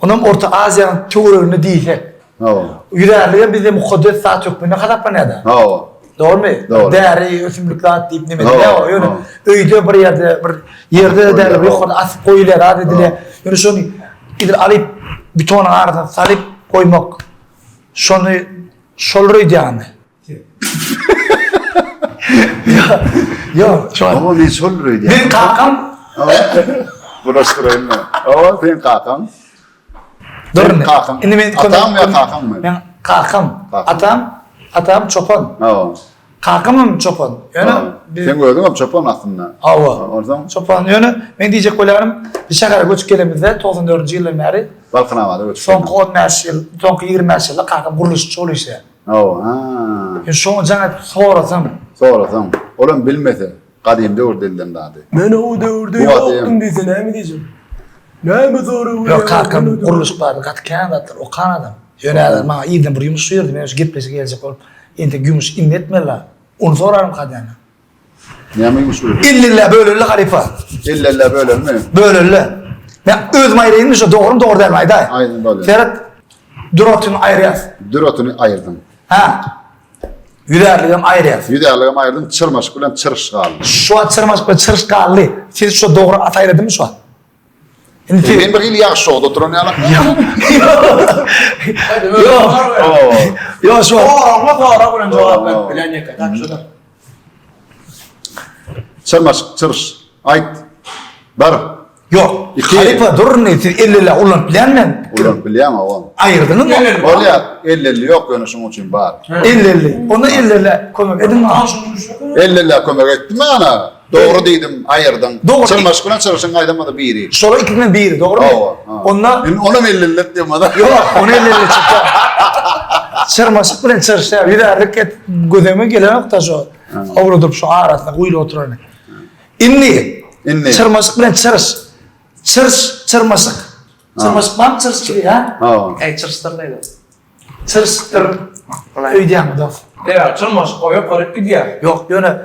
Onam Orta Aziýanyň töweregini diýsek. Hawa. Yüzerliğe bizde mukaddes saat yok. Ne kadar panada? Hawa. Doğru mu? Doğru. Değeri, ösümlükler deyip ne Doğru, o? Yani doğru. öyde bir yerde değerli bir yukarıda asıp koyular hadi dile. Yani şunu gider alıp bir ton ağrıdan salıp koymak. Şunu şolruydu yani. Ya şu an. Ama ne solruydu? Ben kalkam. Burasırayım mı? Hawa, sen kakam. Dur ne? Kakam. Atam ya kakam mı? Ben kalkam. Atam çopan. Hawa. Kalkamam çopan. Yani Sen gördün mü çopan aslında? Ava. O zaman Çopan yani ben diyecek olarım bir şehre göçüp gelemizde 94-nji ýyldan beri Balkınamada göçüp. soňky 15 ýyl, soňky 20 ýylda kalkam guruluş çoluşy. Hawa. Ha. Yani şoň jaňa sorasam Sorasam. Olam bilmese. Kadim döwür dilden dady. Men o döwürde Bu adam- ýokdum diýse näme diýjek? Näme zoru? yok kalkam guruluş bar gatkan datlar okan adam. Ýöne ma ýerden bir ýumuşy ýerdi men şu gepleşe geljek bolup ente gümüş inletmeler. Onu sorarım kadına. Neymiş bu? İllillah böylele halifa. İllella böyle mi? Böylele. Ben öz mayreyim şu doğru der mayday. Aynen böyle. Ferhat durotun ayrıyaz. Dürotunu ayırdım. Ha. Yüderliğim ayrıyaz. Yüderliğimi ayırdım. Çırmaşık bilen çırış kaldı. Şu an çırmaşık ve çırış kallı. Siz şu doğru atayladın mı şu an? Ben bir il yaxşı oldu. Oturan ne alak? Yok şu an. Doğru bilen jogap bilen ýeke. Tak şurada. Çırmaşık çırış. Ayt. Bar. Yok. İki. Halifa durun ne? İllillah ulan bilen mi? Ulan bilýän oğlum. Ayırdınız mı? Olýar. 50 yok yani şunun için bar. İllillah. Ona illillah koymak edin mi? 50 kömek ettim ana. Doğru dedim, ayırdım. Doğru. Çırmaşık bilen çırışın aydamadı biri. Sonra ikisinden biri doğru mu? Onunla Ona mı 50 diyorum adam? yok onu illillah çıktı. Çırmaşık bilen çırışlar. Bir de hareket gözüme gelen nokta şu. Avrudup şu arasında kuyuyla oturanı. İnni. Çırmaşık bilen çırış. Çırmaşık. Çırmaşık var mı çırış gibi ha? Ey çırıştır neydi? Çırıştır. Öydeyem mi dost? Evet çırmaşık koyup koyup gidiyor. Yok yöne.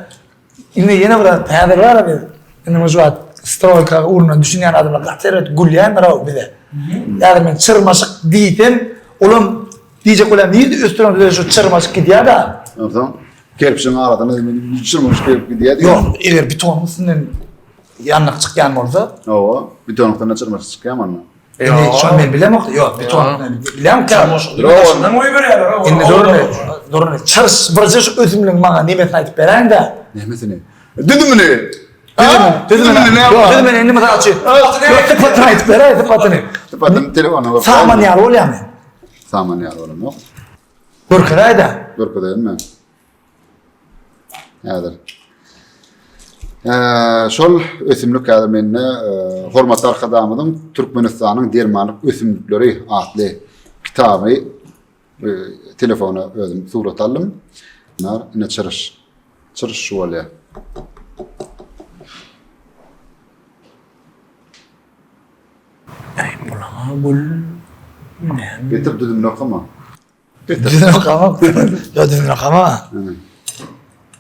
İnni yine bir tadir var abi. İnni mecbuat strolka uğruna düşünen adamlar gateret gülleyen var bir de. Yani ben çırmaşık diydim. Oğlum diyecek olan neydi üstüne de şu çırmaşık gidiyor da. Tamam. Kerpişin aradan çırmaşık gelip gidiyor. Yok eğer bir ton üstünden yanlık çıkan olsa. Oo. Bir tonuktan çırmaşık çıkıyor mu? Yani şu an ben bilemem. Yok bir ton bilemem ki. Başından oy veriyorlar. İnni doğru ne? Çırış bırcış özümlüğün bana nimetini aytıp veren de. Nimetini. Dedim mi ne? Dedim ben enni mi açıyor? Yok tıpatını aytıp veren tıpatını. Tıpatını telefonu. Sağman yar ol yani. Sağman yar oğlum yok. Burkıraydı. Görkü değil mi? Yadır. Şol ösümlük yadır menne hormatlar kadamıdın Türkmenistan'ın dermanlık ösümlükleri adlı kitabı telefona özüm surat aldım. Bunlar yine çırış. Çırış şu oluyor. Getir dedim rakama. Düzün okama. Ya düzün okama.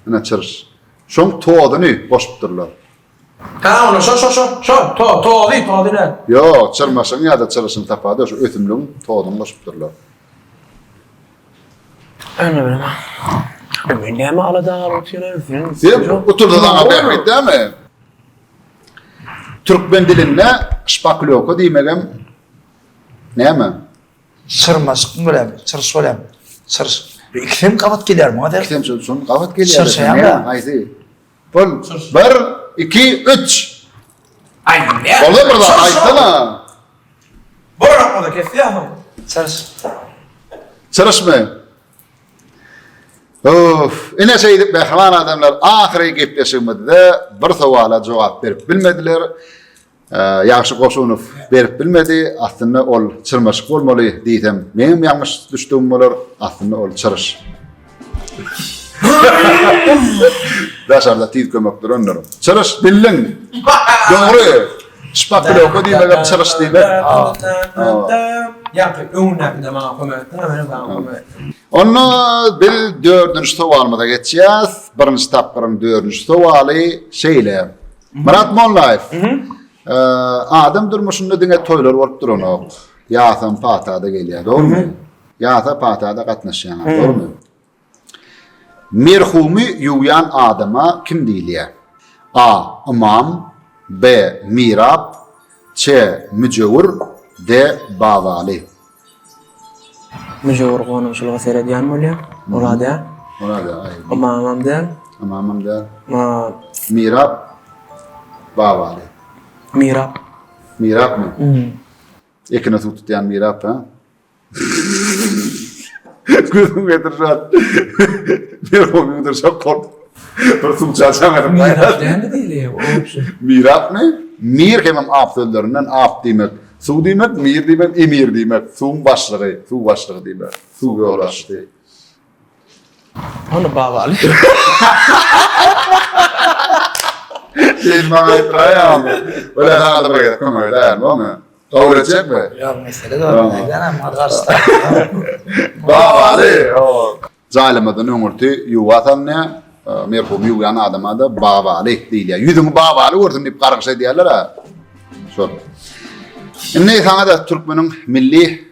Ana çırış. Şoň toğadyny boşupdyrlar. Ha, onu şo. Toğdy ne? Yo, çırmaşyň ýa-da çyrışyň tapady şu ötümlüň toğadyny boşupdyrlar. Öyle bilmem. Ben ne mi alada oturuyorum? Sen oturda da haber değil mi? Türkmen dilinde şpakloko diýmegem näme? Çırmaşık bilen, çırış bilen. Çırış. İklim kavat gelir mi? Hadi. Kim şun gavat gelýär. Çırış ýa-da. Aýdy. Bol 1 2 3. Ay ne? Bolar burada aýtdyna. Bora da kesýär. Çırış. Çırışmy? Of, ine şeýdip behman adamlar ahire gepleşmede bir sowala jogap berip bilmediler. Ýaşy Goşunow berip bilmedi. Aslında ol çyrmaşyk bolmaly diýsem, meňem ýalňyş düşdüğüm bolar. Aslında ol çyrış. Daşarda tiýip kömekdir onlara. Çyrış bilin. Dogry. Şpakloko diýmegem çyrış diýmek. Yapı öňüne de maňa koymak. Onu bir dördüncü sovalmada geçeceğiz. Birinci tapkırın dördüncü sovali şeyle. Murat Mollayev. Adam durmuşunda dine toylar olup durunu. Yağsan patada geliyor, doğru mu? Yağsa patada katnaşyan, doğru mu? Merhumi yuyan adama kim diyiliyor? A. İmam, B. Mirab, C. Mücevir, D. Bavali. Müjewir gonu şulga serediýän bolýar. Olada. Olada. Amamam der. Amamam der. Ma Mirab, Bavali. Mirab. Mirab mı? Ekine tutyan Mirab ha? Gözüm getirşat. Bir hobi getirşat kork. Bir su çalsamadım. Mirab diýende diýilýär. Mirab ne? Mir hemem aptöllerinden ap diýmek. Su diýmek, mir diýmek, emir diýmek. Suň başlygy, su başlygy diýmek. Su ýolaşdy. Onu babaly. Elma aytýar. Böyle hada bir kömek eder, bolmy? Dogry çekme. Ya mesele de var. Neden madgarsda? Bavali. Zalimeden öňürti ýuwatanne merhum ýuwan adama da bavali diýilýär. Ýüzüňi bavali gördüm diýip gargyş edýärler ha. Şol. Indi sana da Türkmeniň milli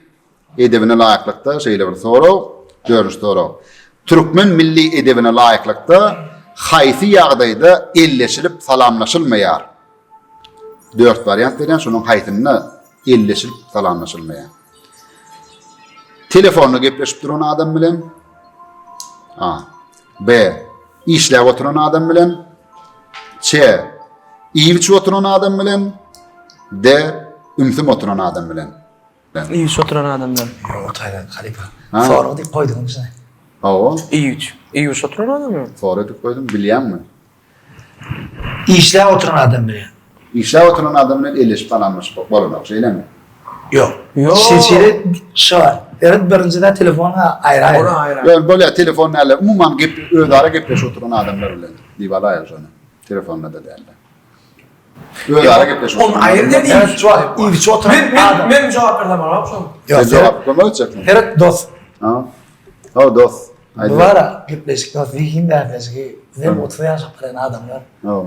edebine laýyklykda şeýle bir soraw, dördüncü soraw. Türkmen milli edebine laýyklykda haýsy ýagdaýda elleşilip salamlaşylmaýar? 4 variant berýän, şonuň haýsyny elleşilip salamlaşylmaýar. Telefonla gepleşip duran adam bilen, A. B. İşläp oturan adam bilen, C. İýiç oturan adam bilen, D. Ümsüm oturan adam bilen. İyi oturan adamdan. Yo, Taylan Halifa. Sonra diýip koydum işte. Awa, İyi oturan adam mı? sonra edip koydum, bilýänmi? İşler oturan adam biri. İşläp oturan adam bilen elleşip salamlaşyp bolanok, şeýlemi? Yok. Yok. Silsile şu var. Evet birinciden telefona ayrı Ona ayrı. aýra. Yani böyle telefonlarla umuman ödara gepleşip oturan adamlar bilen diýip aýar şonu. Telefonla da derler. Ödara gepleşip On aýry dedi. Evet şu var. İyi oturan adam. Men jogap berdim ara şu. Yok. Cevap koymayacak mı? Evet dost. Ha. O dost. Haydi. Bu ara gitleşik dost. Vikin derdes ki. Ne oturan şapkalan adamlar. Ha.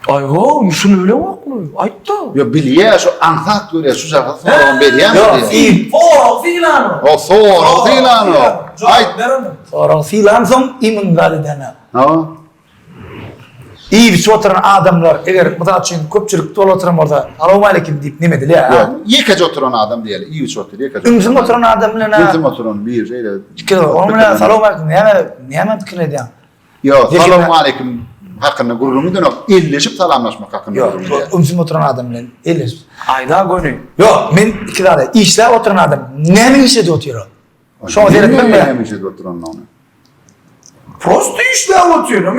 Ay ho, şunu öyle bakma. Aytdı. Yo bilýär şu anhat görýär şu jaka soran berýär Yok. mi? İyi. O filano. O soran filan o. Jogap berdim. Sonra filan son imin validene. Ha. İyi bir oturan adamlar eğer bu da için köpçülük dolu oturan orada Allahümme aleyküm deyip ne medeli ya. Yo yekece oturan adam diýeli. İyi üç otur yekece. Ümsüm oturan adam bilen ha. Ümsüm oturan bir şeyle. Onun bilen Allahümme aleyküm neyme fikir ediyorsun? Yo Yekine- salamu aleyküm hakkında gururumu dönüp elleşip salamlaşmak hakkında Yok, gururumu diýer. ümsüm oturan adam bilen elleş. Ayda gönü. Yok, men iki tane işler oturan adam. Nemin işe de oturuyor? Şu an seyretmem mi? Ne işe oturan onu? Prosto işler oturuyor.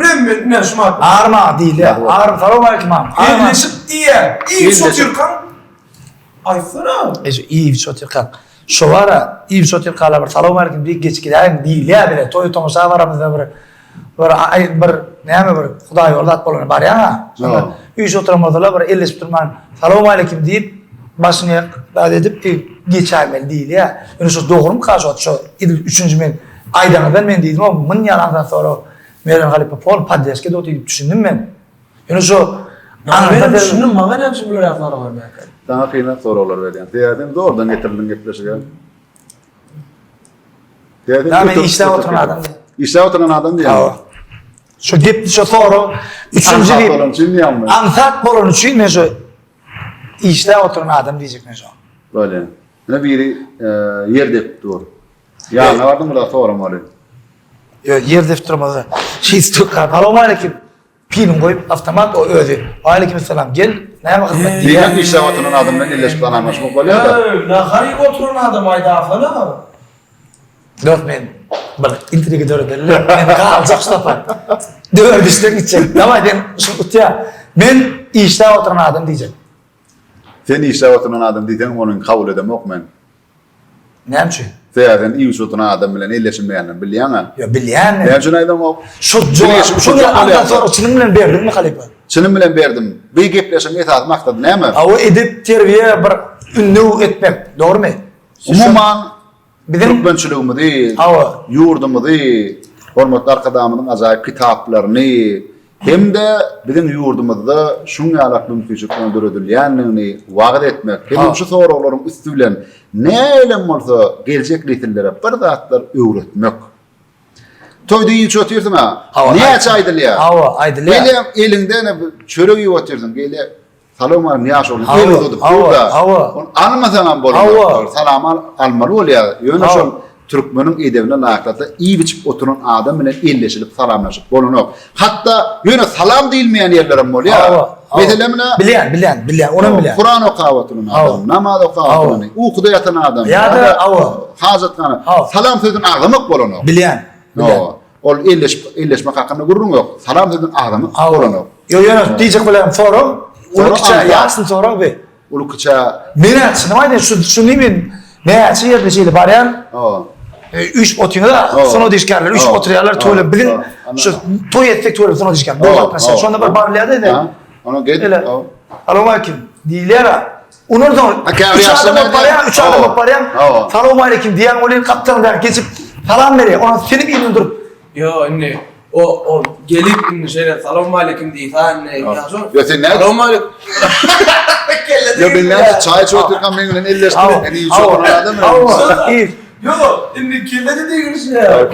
Ne şumat. Ağırma değil ya. Ağırma, Allahümme aleyküm ağırma. Ağırma. Elleşip diye. İyi Elleşip. oturuyor kan. Ay fena. İyi bir oturuyor kan. Şu var ya, iyi bir oturuyor kanlar var. Allahümme aleyküm bir geç gidelim değil ya bile. Toyu tomusa var aramızda bir neyme bir Hudaý yoldat bolan bar ya. Sonra üç oturan ordalar bir elleşip durman. Allahümme aleyküm deyip başını da edip geçermeli değil ya. Yani şu doğru mu karşı şu üçüncü men aydana ben deydim ama men yalandan sonra Meren Halipa Pol Paddeske de oturup düşündüm ben. Yani şu Ben düşündüm, bana ne biçim böyle yapmalar var ben. Sana kıymet sorular veriyorsun. Tiyaden doğrudan getirdin gitleşigen. Ya ben işte oturan adam değil. İşte oturan adam diye. Ya. Şu gepli şu soru. Üçüncü Ansat bir. olan için niye anlıyor? Ansat bolon üçün ne şu işte oturan adam diyecek ne şu. Böyle. Ne biri yerde dur. Ya ne vardı mı da sorum var. Yer deftermada. Şey stukar. Assalamu aleyküm. Pinin koyup avtomat o ödü. Aleyküm selam. Gel. Ne yapmak hizmet diye. Diyen işte oturan adamla iyileşip tanımışmak oluyor da. Ne harika oturan adam ayda falan. Dört men. Bak intrigi dört derler. Men kalacak stopar. Dört düştük gidecek. Tamam ben şu utya. Men işte oturan adam diyecek. Sen işte oturan adam diyeceksin onun kabul edemek men. Ne yapçı? Sen iyi oturan adam bilen iyileşmeyenler biliyorsun ha. Ya bilyen Ben ne? şuna aydım o. Şu andan sonra çınım bilen verdin mi Halipa? Çınım bilen verdim. Bir gepleşim etat maktadı ne mi? O edip terbiye bir ünlü etmek. Doğru mu? Umuman Bizim Türkmençiliğimi değil, Hava. yurdumu değil, hormatly arkadaşımın ajaýyp kitaplarını, hem de bizim yurdumuzda şunu alak mümkinçilikden döredilýänligini wagt etmek, hem şu soraklaryň üstülen näle bolsa geljek nesillere bir zatlar öwretmek. Toyda ýyç oturýarsyň ha. Hava, Näçe aýdylýar? Hava, aýdylýar. Gele elinde ne çörek ýyp oturýarsyň, gele salam var niýaş ol. Hava, El tutup hava, durda. hava. On almasaňam Hava. bolar. Salam almaly bolýar. Ýöne Hava. şol Türkmeniň edebine laýyklykda iyi biçip oturan adam bilen elleşilip salamlaşyp bolanok. Hatda ýöne salam diýilmeýän ýerlerim bolýar. Hava. Meselemine Bilyen, onu bilyen. Kur'an okawatyny Hava. adam, namaz okawatyny, ukuda ýatan adam. Ya da hava. Hajatxana. Hava. Salam sözüni agdamak bolanok. Bilyen. No. Ol elleşmek hakynda gurrun yok. Salam sözüni agdamak bolanok. Yo diyecek bilen soru. Soru Ulukça ansat. yaksın soru be. Ulukça Mene sınavaydı şu nimin ne çiğde şeyle baryan. Üç oturuyor da sonra dişkerler, üç oturuyorlar tuvalet bilin. Şu tuvalet tuvalet sonra dişker. Doğru mesela şu anda bir barlıyada da. Ona git. Öyle. Assalamu aleyküm. Diler. Onur da üç adam baryan. Assalamu aleyküm diyen olin kaptanlar geçip salam veriyor. Ona seni bir dur. Yo anne. O gelip indi şeyle selamun aleyküm diye anne. Ya sen ne? Selamun aleyküm. Ya ben ne çay çoğuturken benimle elleştirin. En iyi çoğuran adam mı? İyi. Yo, indi kirledi diye görüş ya.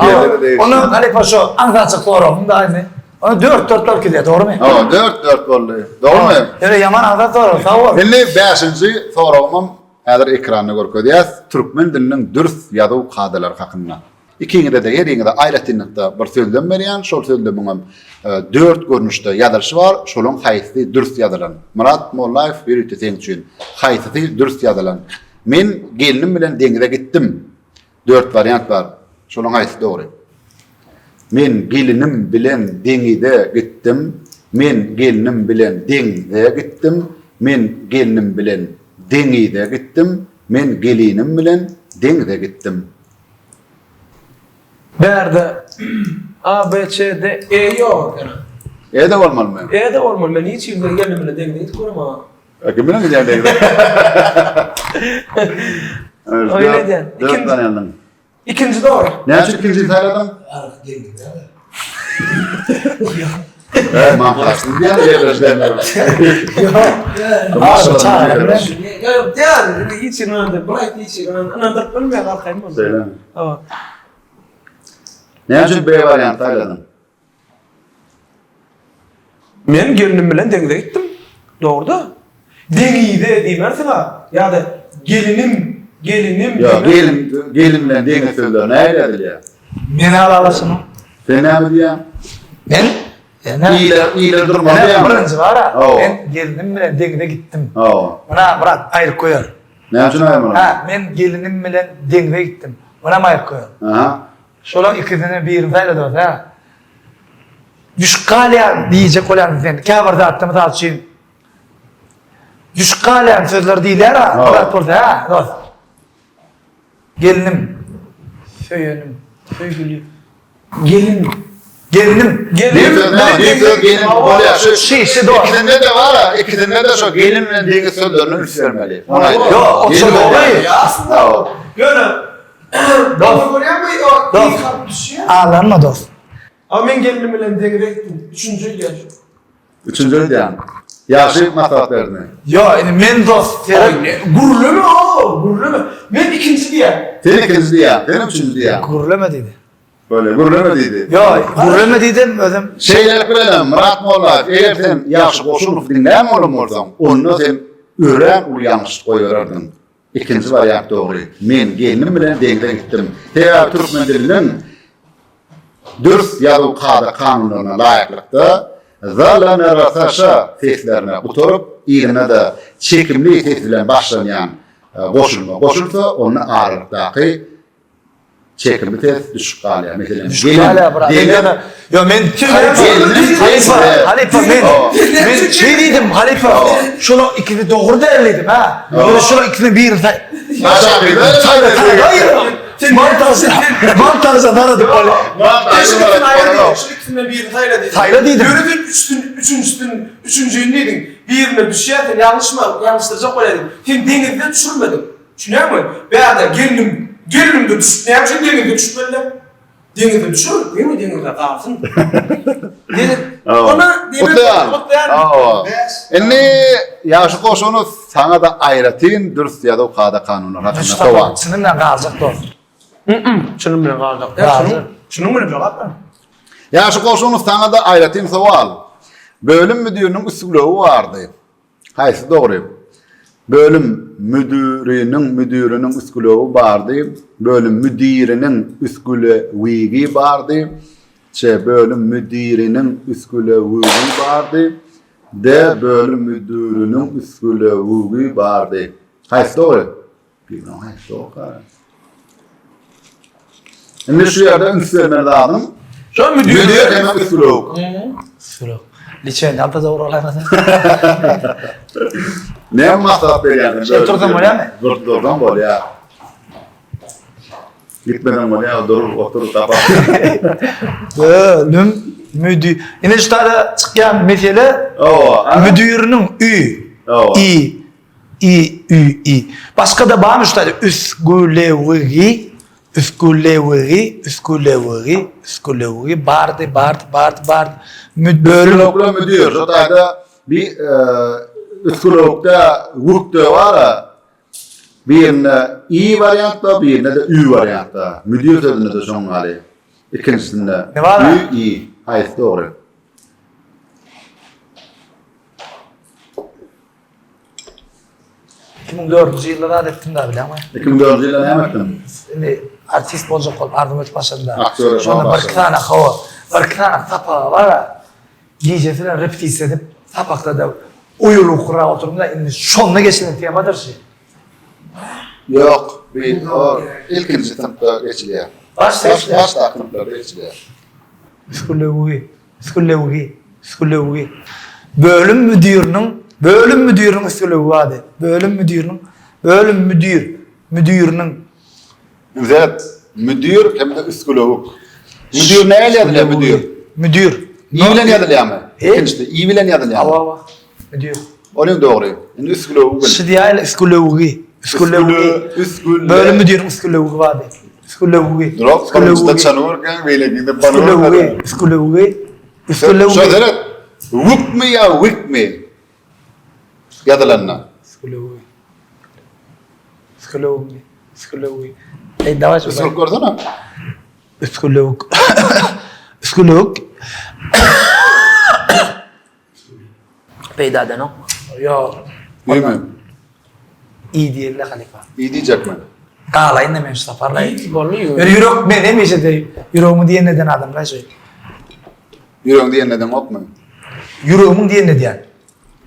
Onun Halipa şu anlatacak soru. Bunda aynı. Onu dört gidiyor. Doğru mu? Dört oldu. Doğru mu? Öyle yaman anlat soru. Sağ ol. Şimdi 5-nji soragym häzir ekranda görkezýäs. Türkmen diliniň dürüst ýazyw kadalar hakynda. İkiňide de ýerinde aýratynykda bir sözlem berýän, şol sözlemiň 4 görnüşde ýazylşy bar, şoluň haýsy dürüst ýazylan. Murat Mollaýew berýär sen üçin. Haýsy dürüst ýazylan. Men gelinim bilen deňize gitdim. 4 variant bar. Şoluň haýsy dogry. Men gelinim bilen deňide gitdim. Men gelinim bilen deňize gitdim. Men gelinim bilen deňize gittim. Men gelinim bilen deňize gittim. Berde A, B, C, D, E yok. Ede olmalı mı? E de olmalı. Ben hiç yılda gelmemle deneyim. Hiç koruma. Kim bilen gideceğim deňize? Öyle diyen. Dört tane yandım. İkinci doğru. Ne şu ikinci sayladım? Mahlasın bir yana yerleştirdim. Abi çağır. Yani hiç inandı. Bırak hiç inandı. Anladım. Bilmeyen arkayım. Söyle. Ama. Ne şu B variant sayladım? Men gelinim bilen deňize gittim. Doğru da. Deňide diýmersiň ha. Ya da gelinim. Ya gelin bilen deňize söylüyor. Ne edilýär? Meni alasın. Sen näme diýär? Ben İyiler durmadı Ben ya. birinci var ha. Oo. Ben gelinim bilen deňize gittim. Oo. Bana bırak ayır koyar. Ne şu näme? Ha, men gelinim bilen deňize gittim. Bana ayır koyar. Aha. Şola ikisini bir sayla da ha. Düşkalyan diyecek olan sen. Kabarda attım da açayım. Düşkalyan sözler değiller ha. Bırak burada ha. Dost. Gelinim. Söylenim. Söygülü. Gelinim. Gelin bolýar. Şey doğru. İkisinde de var ha. İkisinde de şu gelin bilen deňize sözlerini üstlermeli. Ona Yo, o çok doğru. Aslında o. Gönül. Dost. Görüyor musun? O iyi kalp düşüyor. Ağlanma dost. Ama men gelinim bilen deňde etdim. 3-nji ýyl. Üçüncü diýen. Ýaşy maslahat berdi. Yo, yani men dost. Gurulama o, gurulama. Men 2-nji diýär. Sen ikinci diýen, benim üçüncü diýen. Gurulama dedi. Böyle gurulama dedi. Yo, gurulama dedim özüm. Şeyler bilen Murat Mollaev, eger sen ýaşy Goşunow dinläm bolsaň, onda sen ören ul ýangyş goýardyn. İkinci variant dogry. Men gelinim bilen deňde gitdim. Täze türkmen diliniň dürüst ýaly kada kanunlaryna laýyklykda zalana rasaşa seslerine oturup ýerine de çekimli ses bilen başlanýan goşulma goşulsa onu ağırlıkdaky çekimli ses düşüp galýar. Mesela Hala bırak. Yo men Halifa men şey dedim Halifa. Şunu ikini doğru derledim ha. Böyle şunu ikini bir Mantarza daradım öyle. Üçüncüsüne bir tayla dedim. Tayla dedim. Görüdün üçüncüyün dedin. Birine düşerken yanlış mı? Yanlıştıracak öyle dedim. Hem denizde düşürmedim. Düşünüyor musun? Veya da gelinim de düşüp ne yapacak denizde düşürmediler. Denizde düşür, değil mi? Denizde kalsın. Dedim. Ona demin Aa. Enne ýaşy Goşunow sana da aýratyn dürüst ýa-da kada kanunlar hakynda sowan. Sınırla kalacak dost. Şunun bilen kalacak. Şunun bilen kalacak. Ýaşy Goşunow sana da aýratyn sowal. Bölüm müdüriniň üsluby bardy. Haýsy dogry? Bölüm müdüriniň üsluby bardy. Bölüm müdiriniň üsluby bardy. Bölüm müdiriniň üsluby bardy. De bölüm müdüriniň üsluby bardy. Haýsy dogry? Bilmem haýsy dogry. Indi şu ýerde ünsürmer lazım. Şu Müdür hemen üsluby. Sürü. Liçen alta doğru olamaz. Ne maksat berýär? Turdan bolýarmy? Turdan bolýar. Gitmeden bolýar, durur, oturup tapar. Bölüm müdür. Yine şu tane çıkan mesele müdürünün i. Başka da bağırmış şu tane üskülevi bardı. Bölüm müdür. Şu tayda bir üskülokda vurukda var. Birine i variantda, birine de ü variantda. Müdür sözünde de şoň gali. İkincisinde Ne var? Ü, i. Haýsy dogry? Yıllara adettim da bile ama. 2004 ýylda näme etdim? Şimdi artist bolacak ol, ardım et başında. Aktör, Sonra başında. bir tane hava, bir tane tapa var ya. Gece falan repetiz edip, tapakta da uyulu kura oturumda indi şonuna geçilen temadır şey. Yok, bir o ilkinci sınıfta geçilýär. Başta Baş takımlarda geçilýär. Üskülevi. Bölüm müdürünün üskülevi vardı. Bölüm müdürünün. Zat, müdür hem de üskülok. Müdür ne ýadylar müdür? Müdür. İyi bilen ýadylýarmy? İkinçide iyi bilen ýadylýarmy? Ava. Müdür. Onuň dogry. Indi üskülok bilen. Şidiyayla üskülevi. Bölüm müdürünün üskülevi vardı. Drop konuşda çanurken beýle gidip banor. Üskülevi. Şo deret. Wuk mi ya wik mi? Ýadylanna. Üskülevi. Ey davaş. Üskülok görsene. Üskülük. Peyda deno. Yo. Neymi? İyi diyelim Halifa. İyi diyecek mi? Kağlayın demeyin safarlayın. Bolmuyor. Böyle yürek ben demeyin de yüreğimin diye neden adam lan şey. Yüreğin diye neden okma? Yüreğimin diye ne diyen.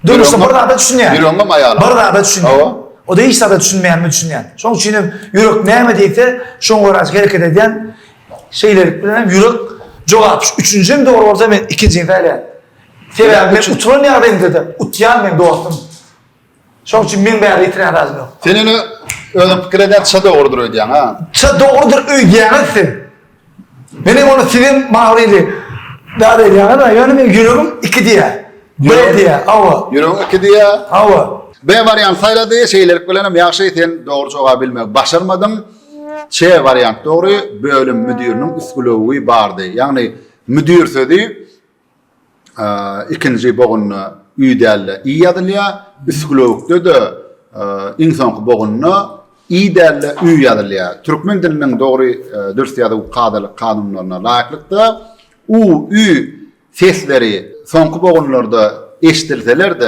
Dönüşte burada da düşün yani. Yüreğin mi ayağla? Burada da düşün. O da hiç de düşünmeyen mi düşün yani. Şoň üçin yürek näme diýse, şoň oraz hareket eden şeyler bilen yürek jogap. Üçüncüm doğru bolsa men ikinci fäle. Sebäbi men uturan ýagdaýym dedi. Utýan men dostum. Şoň üçin men bäri ýetiren razym ýok. Senin özün pikir eden ça doğrudur öýdýän ha? Ça doğrudur öýdýänsin. Benim onu sevim mağrıydı. Daha değil yani da yani men yüreğim iki diye. Bir diye. Ava. Yüreğin iki diye. Ava. B variant sayladığı şeyler bilenim ýaşy sen doğru jogap bilmek başarmadım. C variant doğru bölüm müdüriniň üskülowy bardy. Yani müdür sözi ikinci boğunnu üydälle iyi ýazylýar, psikologda da insanky boğunnu iyi derle üy ýazylýar. Türkmen diliniň dogry dürs ýazyp kanunlaryna laýyklykda üy sesleri soňky boğunlarda eşitilseler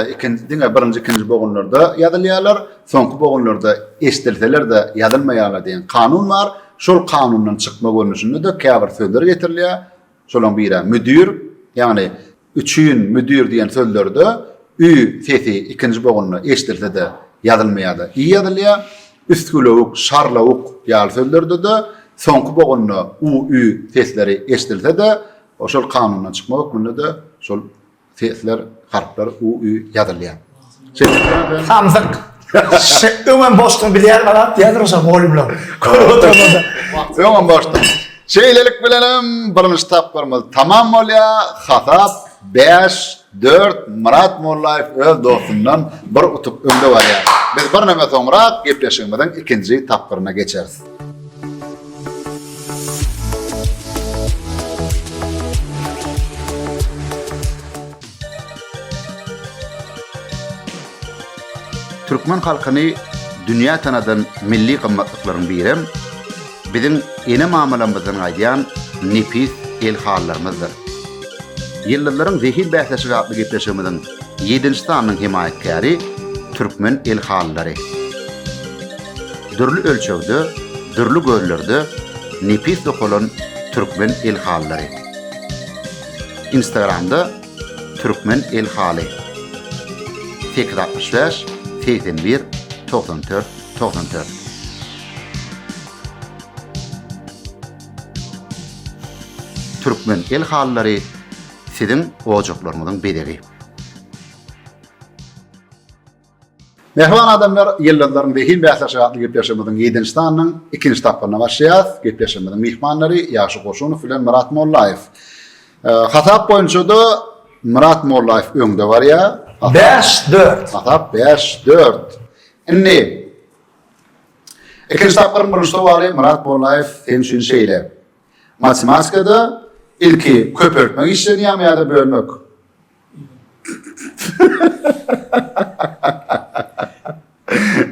birinci boğunlarda ýazylýarlar, soňky boğunlarda eşitilseler de ýazylmaýarlar diýen kanun bar. Şol kanundan çykma görnüşinde de käbir sözler getirilýär. Şolaň biri müdür, ýani üçüň müdür diýen sözlerde üy sesi ikinji boğunna eşitilse de ýazylmaýarlar. İyi ýazylýar. Üstgülewik, şarlawik ýaly sözlerde de soňky boğunna üy sesleri eşitilse de şol kanundan çykma hukmunda da şol sesler, harfler üy ýazylýar. Hamzyk. Öňem boşlugyny bilýär bala, ýazyrşa bolýumlar. Görüp oturmada. Öňem boşluk. Şeýlelik bilenem birinji tapgyrymyz tamam bolýar. Hasap 5-4 Murat Mollaýew öz dostundan bir utup öňde barýar. Biz bir näme soňra gepleşigimizden ikinji tapgyryna geçeriz. Türkmen halkyny dünýä tanadan milli gymmatlyklaryň biri biziň ene muamalamyzdan gaýdan nefis el hallarymyzdyr. Ýyllarlaryň zehir bähleşigi adly gepleşigimiziň 7-nji sanynyň himayetkäri türkmen el hallary. Dürli ölçegde, dürli göllerde nefis dokulan türkmen el hallary. Instagramda türkmen el haly. 865 81 94 94. Türkmen el hallary siziň ojaklaryňyzyň bedegi. Mehman adamlar, ýyllarlaryň zehir bähleşigi adly gepleşigimiziň 7-nji sanynyň 2-nji tapgyryna başlaýar. Gepleşigimiziň mehmanlary Ýaşyk Goşunow bilen Murat Mollaýew. Hasap boýunça da Murat Mollaýew öňde barýar. 5-4. Hasap 5-4. Inni ikinci tapgyrym birinji wagty Murat Mollaýew sen üçin şeýle. Matematikada ilki köpürtmek işlenýärmi ýa-da bölmek?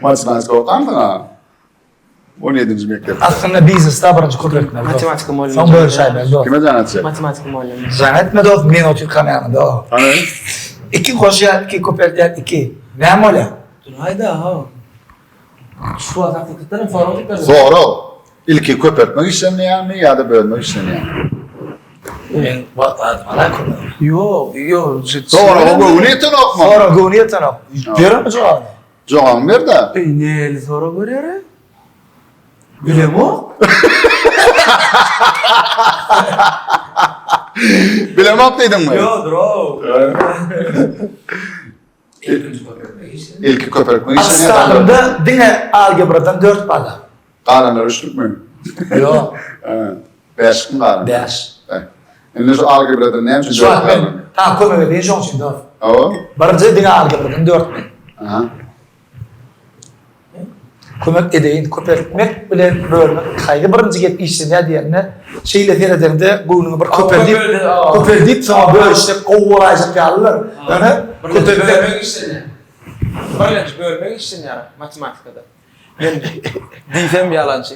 Matematika okandyňa? 17-nji mektepde. Aslında biznesda birinji köpürtmek. Matematika muallimi. Son bölüşäýber do. Kime janatjak? Matematika muallimi. Zanetmedov men otur kamerada. Ana? 2 goşýar, 2 köpürtýär, 2. Näme bolýar? Hayda ha. Şu adaklıktan formatik Sonra ilki köpürtmek işlenýärmi ýa-da bölmek işlenýärmi? Men wala köpürtmek. Yo. Sonra o göwnýeten okma. Sonra göwnýeten ok. Berem jogam. Jogam berde. Ne sonra görýär? Bilem o? Bilemap diýdiňmi? Yo, bro. İlki köpürtmek işlenýär. Aslında dine algebradan 4 bala. Qalanlar üçlükmi? Yo. 5 mi qalan? 5. Indi şu algebrada näme üçin Şu an dört ben qalan? ta kömege diýen şoň üçin do. Awa? Birinji dine algebradan 4 mi? Aha. Kömek edeyin, köpürtmek bilen bölmek. Haýdy birinji get işlenýär diýende şeýle terede göwnüňi bir köpürdip soňra bölüşip gowraýjak ýalylar. Ana Bölmek işlenýär. Bölmek işlenýär matematikada. Men diýsem ýalançy.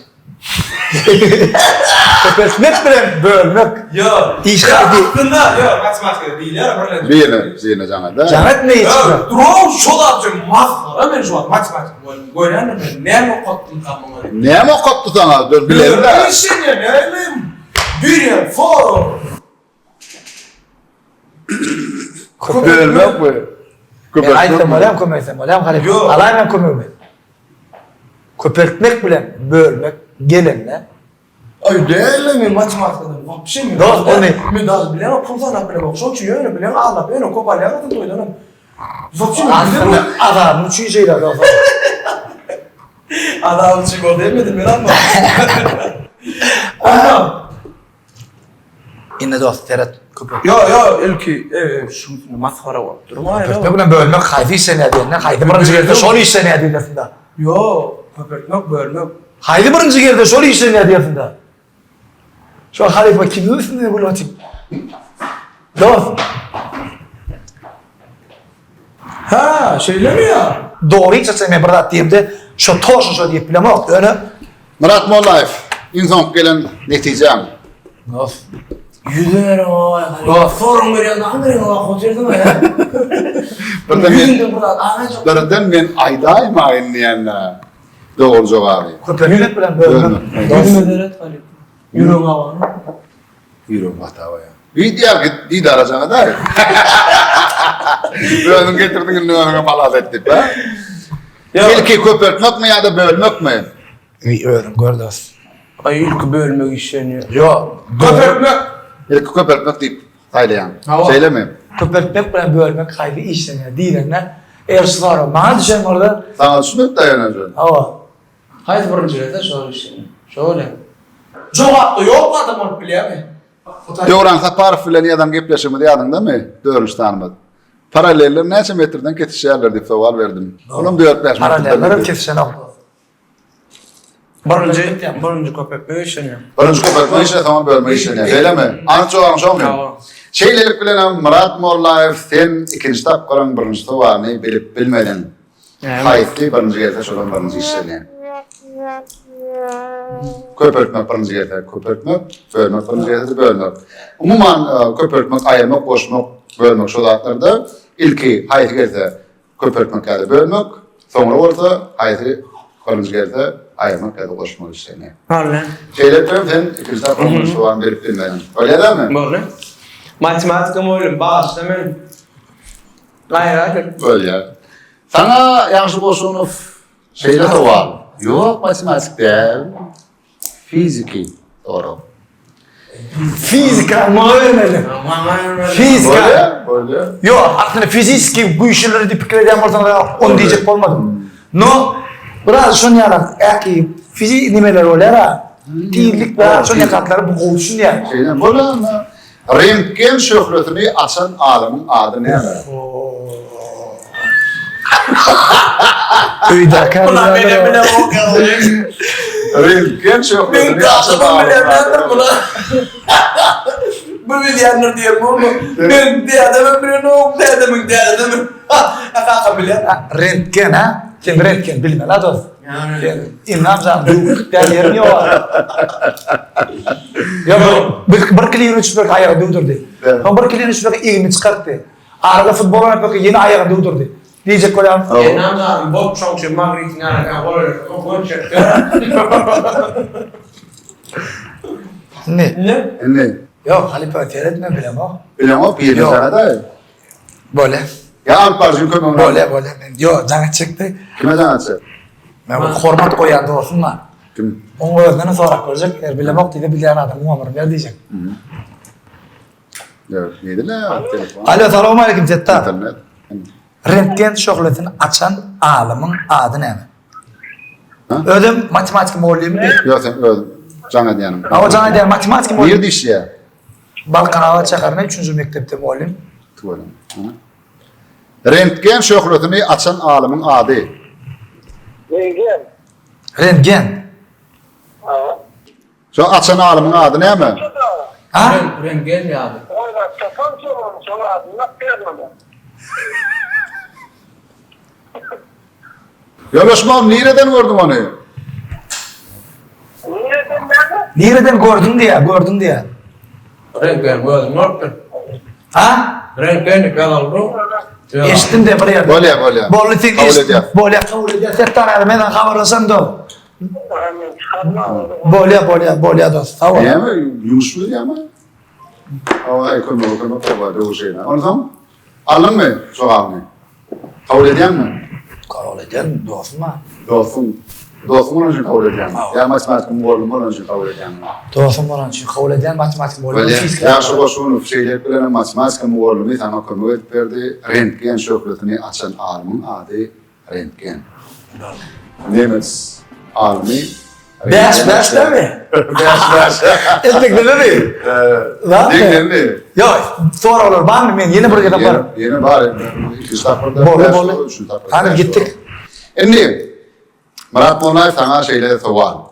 köpürtmek bilen bölmek. Yo. İş Ya, haydi. aslında yo matematikada diýilýär. Birine jaňada. Janet ne ýetdi? Dro şol atjym mahara men şu matematik bolan. Goýandy men näme okutdum kamyňa. Näme okupdy sana? Dur bilelim de. Işlenýär, näme? Bürýär, for. Bölmek mi? Aýtdym, olam kömeksem, olam galyp. Yo. Alaýman kömegimi. Köpürtmek bilen bölmek gelenle. Ay değerli mi matematikada? Vapşe mi? Dost, o ne? Men daha bilemem, puldan bilemem. Şoň üçin ýöne bilen ağlap, ýöne kopalyar da doýdanam. Vapşe mi? Aslında adam üçin şeyler da. Adam üçin gol demedim ben ama. Ondan. Inne dost teret köpürtmek. Yo, ilki şu masxara bolup durma Köpürtmek bilen bölmek haýdy işlenýär diýende, haýdy birinji ýerde şol işlenýär diýende. Yo, köpürtmek bölmek. Haýdy birinji ýerde şol işlenýär diýende. Şu halife kimi üstünde bulatyp. Dost. Ha, şeyle mi ya? Doğru hiç açayım bir dat diyeyimde. Şu toşu şu deyip bilmem yok. Öyle. Murat Mollayev, insan gelen neticem. Dost. Yüzüne o. Forum veriyor. Ne veriyor? Oturdu mu ya? Birden men aydayım ayınlayanlar. Doğru cevabı. Köpeklet bilen böyle. Yüzüne deret Ali. Yürüyorum havanı. Yürü hata ya. Bir diğer git, bir de aracana da. Böyle getirdin önüne palat ettik be. İlki köpürtmek mi ya da bölmek mi? İyi öğren gördüm. Ay ilk bölmek işleniyor. Yok. Köpürtmek. İlki köpürtmek deyip saylayan. Hava. Şeyle mi? Köpeklet bilen bölmek hayli işleniyor. Diyenler. Eğer sıra bana düşen orada. Sana düşünüp dayanacağım. Hava. Haydi birincilerde şöyle işleniyor. Şöyle. Cevapta yok mu adam onu biliyor mu? Doğran Saparov bilen adam gepleşimi diyadın da mı? Dörünç tanımadı. Paraleller neçe metreden ketişerler deyip sual verdim. Onun 4-5 metreden. Paralellerim kesişen al. Birinci köpek işleniyor. Birinci köpürtme işe tamam bölme işe. Öyle mi? Anıtçı şu mu? Tamam. Şeylelik bilen Murat Mollayev sen ikinci tapqaran birinci tuvarını bilip bilmeden. Hayıtlı birinci gelse şolan birinci işleniyor. Köpürtmek birinci gelse köpürtmek, bölmek birinci gelse bölmek. Umuman köpürtmek, ayırmak, boşmak, bölmek şu zatlarda ilki hayıtlı gelse köpürtmek ya da bölmek, sonra olsa hayıtlı birinci gelse ayırmak ya da boşmak işleniyor. Pardon. Şeyler diyorum sen ikinci tapqaran birinci tuvarını bilip bilmeden. Öyle değil mi? Böyle. Matematika oğlum başlamayın. Hayır. Böyle ya. Sana Yaxşı Boşunov şeyle de var. Yok matematik değil. Fiziki. Doğru. Fizika mı öğrenelim? Fizika. Böyle. Yok aslında fiziki bu işleri de fikir eden varsa onu diyecek olmadım. No. Biraz şunu yalan. Eki fizik nimeler olar ha. Değillik ve şunu yakatları bu olsun ya. Şeyden böyle ama. Röntgen şöhretini açan adamın adı ne? Öyde Ulan bile bile o kalıyor. Röntgen şöhretini açan adamın adı. Bu milyoner diyorum ama ben de adamım bir no de adamım de adamım. Aka milyon. Röntgen ha? Kim röntgen bilme la dost. İnam zan duk der yerim yok. Ya bir kliğin uçmak ayağı durdurdu. Ama bir kliğin uçmak ilmi çıkarttı. Arada futbol oynamak yeni ayağı durdurdu. Diyecek koyan. Enam zan bok çok şey magrit nara o konuşuyor. Ne? Ne? Yok Halep öter etme bilem o. Bilen o bir sana da. Böyle. Ya Alparsın kömür. Böyle. Yok canı çıktı. Kime zanatsı? Ben bu hormat koyan da olsun lan. Kim? Onu öğretmeni sonra görecek. Eğer bilem yok diye bilen adam umarım ya diyecek. Yok neydi la? Telefon. Alo selamun aleyküm Zetta. İnternet. Röntgen şöhretini açan alimin adı ne? Ha? Ödüm matematik muallimi değil. Yok sen öldün. Can ediyanım. Ama canı değil matematik muallimi. Bir diş ya. Balkanava Çakar'ın 3. mektepte muallim. Tuvalım. Röntgen şöhretini açan alimin adı. Röntgen. Şu açan alimin adı ne mi? Ha? Rengen ya abi. Ya Osman nereden gördün onu? Nereden gördün diye. Rengen böyle normal. Ha? Rengen kadar bro. Eşittim de buraya. Böyle. Bollu tek Kabul eşittim. ediyor. Böyle kabul ediyor. Settan menden haberleşen de. Böyle dost. Sağ ol. Niye mi? Yumuşluyor ya mı? Ama ekonomi var o şeyler. Onu tamam. Alın mı? Soğanı. Kabul ediyor mu? Kabul ediyorum dostum ha. Dostum onun için kabul ediyor mu? Ya matematik muğallım onun için kabul ediyor mu? Dostum onun için kabul ediyorum matematik muallim. Böyle Yaxşı Boşunov şeyler bilen matematik muğallımı sana kömür verdi. Röntgen şöhretini açan alimin adı Röntgen. Nemes alimi. Beş değil mi? Beş. Etmek ne mi? Var mı? Ne? Yok sonra olur. Var mı? Ben yeni buraya yaparım. Yeni var. İki tapırda. Bolu. Hani gittik. Şimdi Murat Mollayev sana şeyle soğan.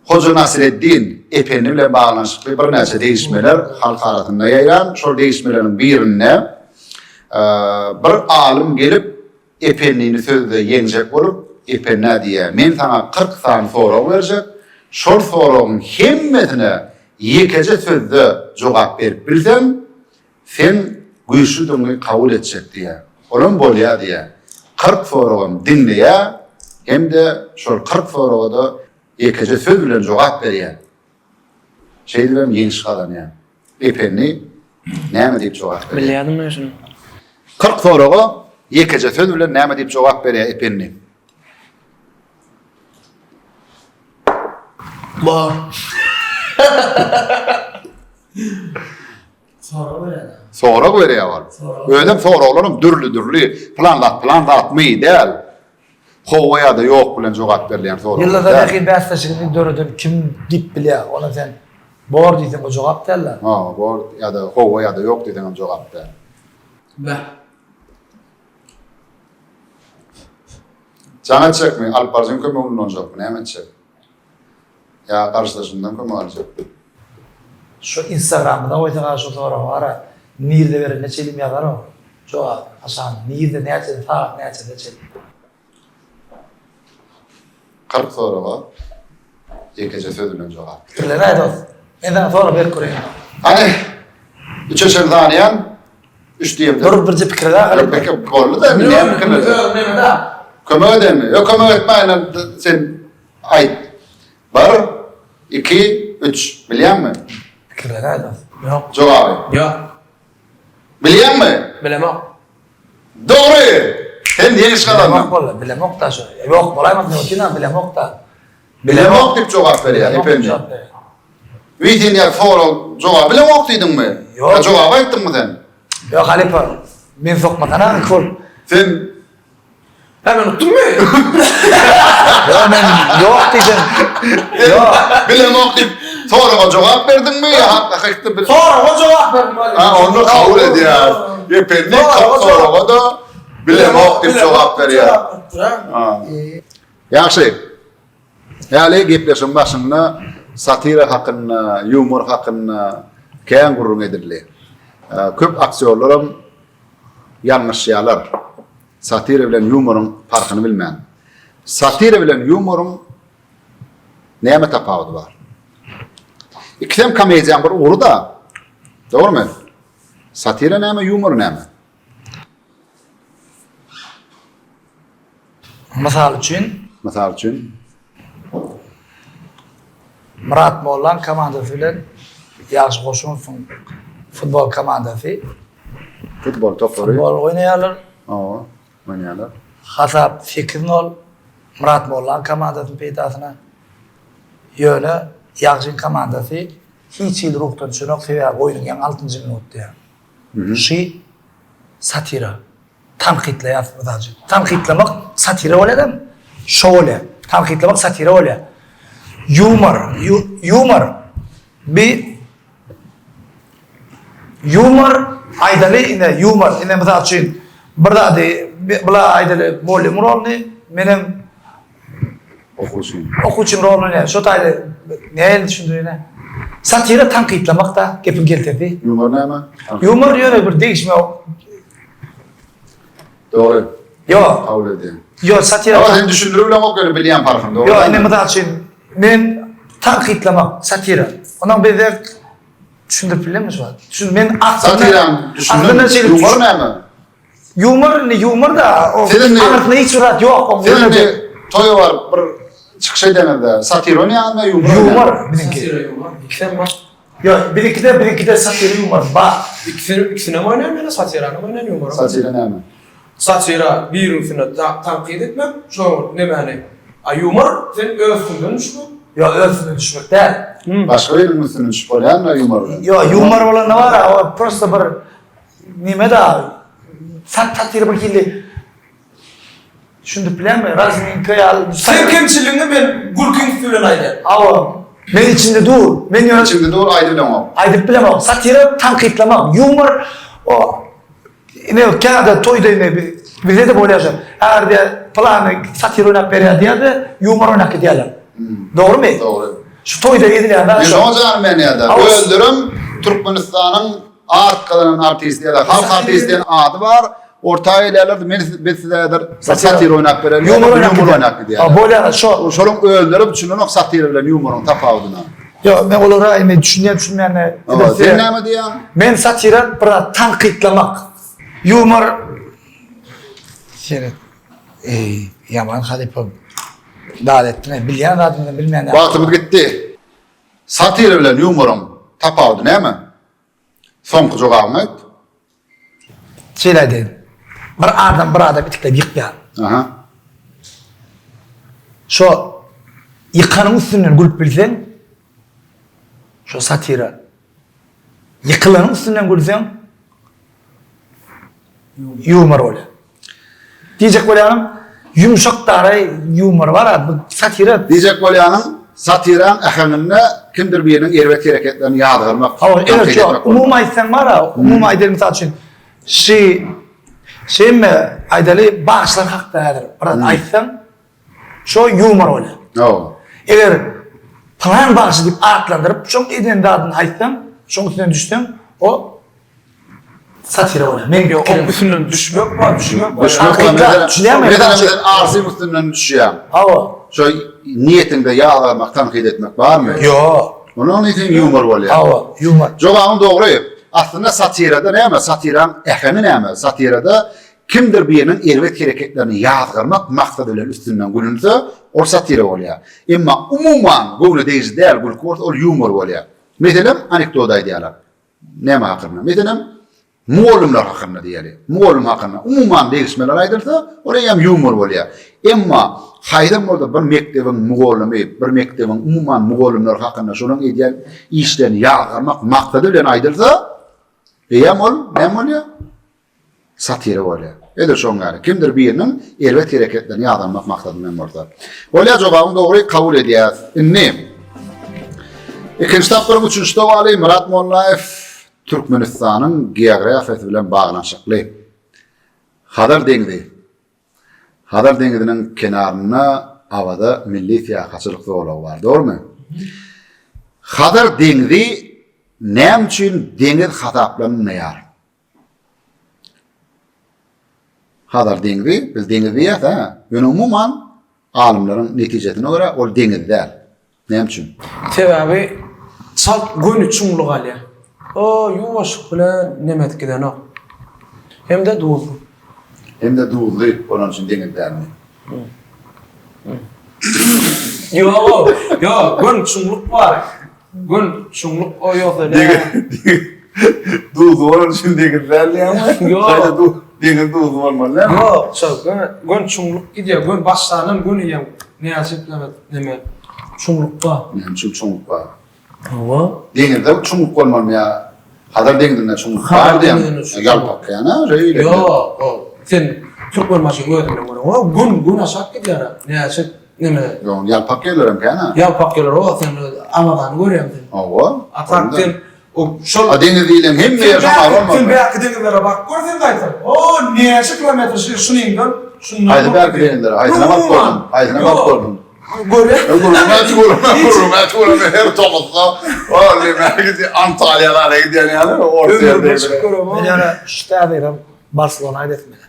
Hoca Nasreddin epeni bilen bağlanışykly bir näçe değişmeler halk arasynda ýaýran. Şol değişmeleriň birinde bir alim gelip epenini sözde ýeňjek bolup epen nädiýe men sana 40 san sorag berjek. Şol soragyň hemmesine ýekece sözde jogap berip bilsem sen güýçlüdüňi kabul etjek diýe. Olam bolýar diýe. 40 soragym dinleýär hem de şol 40 soraga da ýekece söz bilen jogap berýär. Şeýlerim ýeňiş galan ýa. Epenni näme diýip jogap berýär? Bilýärdim men şunu. 40 soraga ýekece söz bilen näme diýip jogap berýär epenni? Ba. Sorag berýär bar. Ödem soraglarym dürli planlatmy däl. Howa da ýok bilen jogap berilýän sorag. Yıllarda belki bäsleşigini döredin kim dip bilýär, ona sen bor diýsen o jogap derler. Ha, bor ya da howa ya da ýok diýen jogap der. Ba. Canan çekme, Alparslan kömegini onjak, näme çek? Ya karşılaşından kömeg aljak. Şu Instagram'da oýtaga şu soragy bara nirde beren neçelim ýazar o. Jogap, asan nirde näçe ta näçe neçe. 40 soraga ýekece söz bilen jogap. Bilen aýdy. Enden sonra ber koreýan. Hani 3 şerdanýan 3 diýip. Dur bir pikir daha galyp. Peki boldy da näme kömeg? Neme da? Kömeg edemi? Ýok kömeg etmäýän sen aýt. 1 2 3 bilýänmi? Pikirler aýdy. Ýok. Jogaby. Ýok. Bilýänmi? Bilemok. Dogry. Sen ýeňiş galan. Bilemok bolar, bilemok da şu. Ýok, bolaýmaz näçe bilemok da. Bilemok diýip jogap berýär ependi. Witin ýa sorag jogap bilemok diýdiňmi? Ýok. Ya jogap aýtdyňmy sen? Ýok, Halipa. Men sokmatana kol. Sen Hemen unuttun mu? Ýok, men ýok diýdim. Ýok. bilemok diýip soraga jogap berdiňmi ýa hakykatda bir Sonra o cevap verdim. Ha, onu kabul edýär. Ependi soraga da bilemok diýip jogap berýär. Ha. Yaxşy. Ýaly gepleşim başynda satira hakyna, humor hakyna kän gurrun edildi. Köp aktyorlarym yanlışýarlar. Satira bilen humoryň farkyny bilmän. Satira bilen humoryň näme tapawudy bar? İkisem komediýan bir uğru da. Dogrymy? Satira näme, humor näme? Masal üçin Murat Mollan komandasy bilen ýaşy goşun futbol komandasy. futbol toplary. Futbol oýnaýarlar. Aa, oynayalım. Hasap 8-0 Murat Mollan komandasynyň peýdasyna. Ýöne ýaşy komandasy hiç ýyl ruhdan çönök sebäp oýnayan 6-njy minutda. Şi satira. Tanqidle ýazmadyjy. Tanqidlemek satira bolýar. Şöyle. Tanqidlemek satira bolýar. Humor. Humor aýdaly ine humor. Ine mesal üçin bir zady bula aýdaly boly rolny menem okuçun rolüne şu taýda näme düşündüğüne. Satira tanqidlemek da gepin geltirdi. Humor näme? Humor ýöne bir değişme. Dogry. Yo, Kabul edýär. yo satira. Ama sen düşündürüp bilen ok bilýän parfym. Dogry. Yo, ine mesal üçin men tanqidlemek satira. Onuň bezer düşündirip bilenmi şu? Düşün men Satiran düşündürüp humor näme? Humor da o anlatyny hiç surat ýok. Senin bir toyu var, bir çıkış edeninde. Satira näme, humor näme? Humor bizimki. İkisine bak. Yo, birikide satira humor. Ba. İkisine mi oynayayım ya da satirana mı oynayayım humor? Satira näme? Satira bir ürününe tanqid etmem. Şu ne mani? Humor sen özünden düşme. Yo, özüne düşmek däl. Başka bir üstüne düşüp bolýan humor. Yo, humor bolan var, o prosta bir nime da satira bir kili. Şunu bilenmi? Razmin köýal. Sen kimçiliğini ben gurkun sülen ayda. Awa. Men içinde dur. Men ýöne Şimdi doğru aýdyp bilen ok. aýdyp bilemem. Satira tanqidlemek. Humor o ine kağıda toyda ine bize de bolýar. Eğer de plany satira oynap berýär diýär, humor oynap edýärler. Doğru mu? Doğru. Şu toyda edilen da Biz şu. o Armeniyada öldürüm Türkmenistan'ın artkalarının artisti ya da halk artistinin adı var. Orta eylerler bizlerdir satir oynak verer. Yumor oynak gidiyor. diye. Ha böyle şu. Şolun öldürüp düşünün satir bilen yumorun tapavuduna. Yo ben olara emi düşünmeyenle. Sen ne mi diyorsun? Men satira bir tanqidlamak. Yumor şeret. Yaman halipim. Daletine bilyen adını bilmeyen. Vaktimiz gitti. Satir bilen yumorun tapavudu ne mi? Son kucak almayıp. Şeyler dedim. Bir adam itiklep yıkmayan. Aha. Şu yıkanın üstünden gülüp bilsen, şu satira. Yıkılanın üstünden gülsen, yumor oluyor. Diyecek böyle hanım, yumuşak daray yumor var ha, bu satira. Diyecek bolyanın satiran ahangında kimdir birinin ervet hareketlerini yağdırmak. Evet çok. Umum aysen var ha, umum ayder misal için. Şey mi aydalı bağışlar haktadır. Biraz aysen, şu yumor oluyor. Oo. Eğer plan bağışı deyip artlandırıp çok edin dadını aysen, çok üstüne düştüm, o satira oluyor. Men Yo, o üstünden düşmek var. Neden arzi üstünden düşüyor? Hava. Şu niyetinde yağlamak, tanqid etmek var mı? Yo. Onun için yumor oluyor. Hava. Yumor. Cevabım doğru. Aslında satirada ne ama satiran ehemi ne ama satirada kimdir birinin ervet hareketlerini yağdırmak maksadı ile üstünden gülünse o satira oluyor. Ama umuman bunu değiş değer gülkort o yumor oluyor. Mesela anekdota diyorlar. Ne mi hakkında? Mesela muğulumlar hakkında diyelim. Muğulum hakkında umuman değişmeler aydırsa oraya hem yumor oluyor. Ama haydan orada bir mektebin muğulumu, bir mektebin umuman muğulumlar hakkında şunun ideal işlerini yağdırmak maksadı ile aydırsa hem ne oluyor? Satira oluyor. Edir şonları. Kimdir birinin ervet hareketlerini yağdırmak maksadından orada. Olaya cevabını doğru kabul ediyoruz. Ne? İkinci tapırım üçüncü tavalı Murat Mollaev Türkmenistan'ın geografiyası bilen bağlanışıklı. Hadar Denizi. Hadar Denizi'nin kenarına havada milli siyasatçılık zoğlağı var. Doğru mu? Hadar Denizi ne için deniz hataplanmıyor? Hadar Denizi, biz deniz diyet ha. Umuman alimlerin neticesine göre o deniz değil. Ne için? Sebebi salt gönü çumluq alya. O yuvaşık bilen nemet giden o. Hem de doğru. Hem de doğulu, onun için deniz değil mi? Yo, gön çumluq var. Gön çumluq o yok öyle. Doğulu, onun için deniz değil mi? Yo. Deniz doğulu olmalı. Yo, gön çumluq gidiyor. Gön başlarının gönü yem. Ne yazıp neme çumluq var. Yani çumuk var. Hava. Denizde çumuk olmalı ya. Hadar denizinde çumuk Hadar var diye. denizinde çumuk Yalpak yani. Öyle. Yo, o sen Türk olmasın gördüm ben. O gün aşağı gidiyor. Ne yazıp neme. Yo, yalpak gelirim yani. Ya pakkeler o sen amadan görüyorum sen. Ova. Atakten o şol Deniz değilim hem de yaşamar Sen olmalı. belki denizlere bak görsen kaytar. O niye kilometre şunundan şundan. Haydi belki denizlere. Haydi ne bak gördüm. Haydi ne bak gördüm. Görüyor. Kurum her Thomas'la. O merkezi Antalya'lara gidiyor yani. Ortaya değil. Ben yani işte veririm Barcelona'yı etmedi.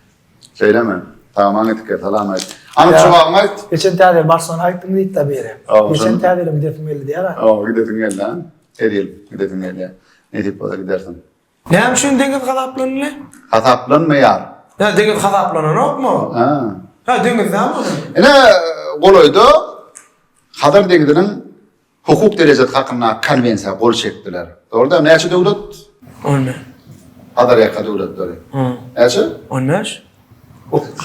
Söyleme. Tamam etiket alamayız. Anıp şu almayız. Geçen tadil Barcelona'ya gittim deyip tabi yere. Aa, Geçen sen- tadilim gidefim geldi diye ara. Oo gidesin gel lan. Edelim. Gidesin gel ya. Ne tip o da gidersin. Ne hem şun deniz kadaplanı? Hataplanmayar. Ya deniz kadaplanı yok mu? Ha. Ha deniz ne mi? Ne goloydu? Hadar Denizi'nin hukuk derecesi hakkında konvensiya gol çektiler. Orada neçe devlet? Olma. Hadar yaka devletleri. Neçe? Olmaz.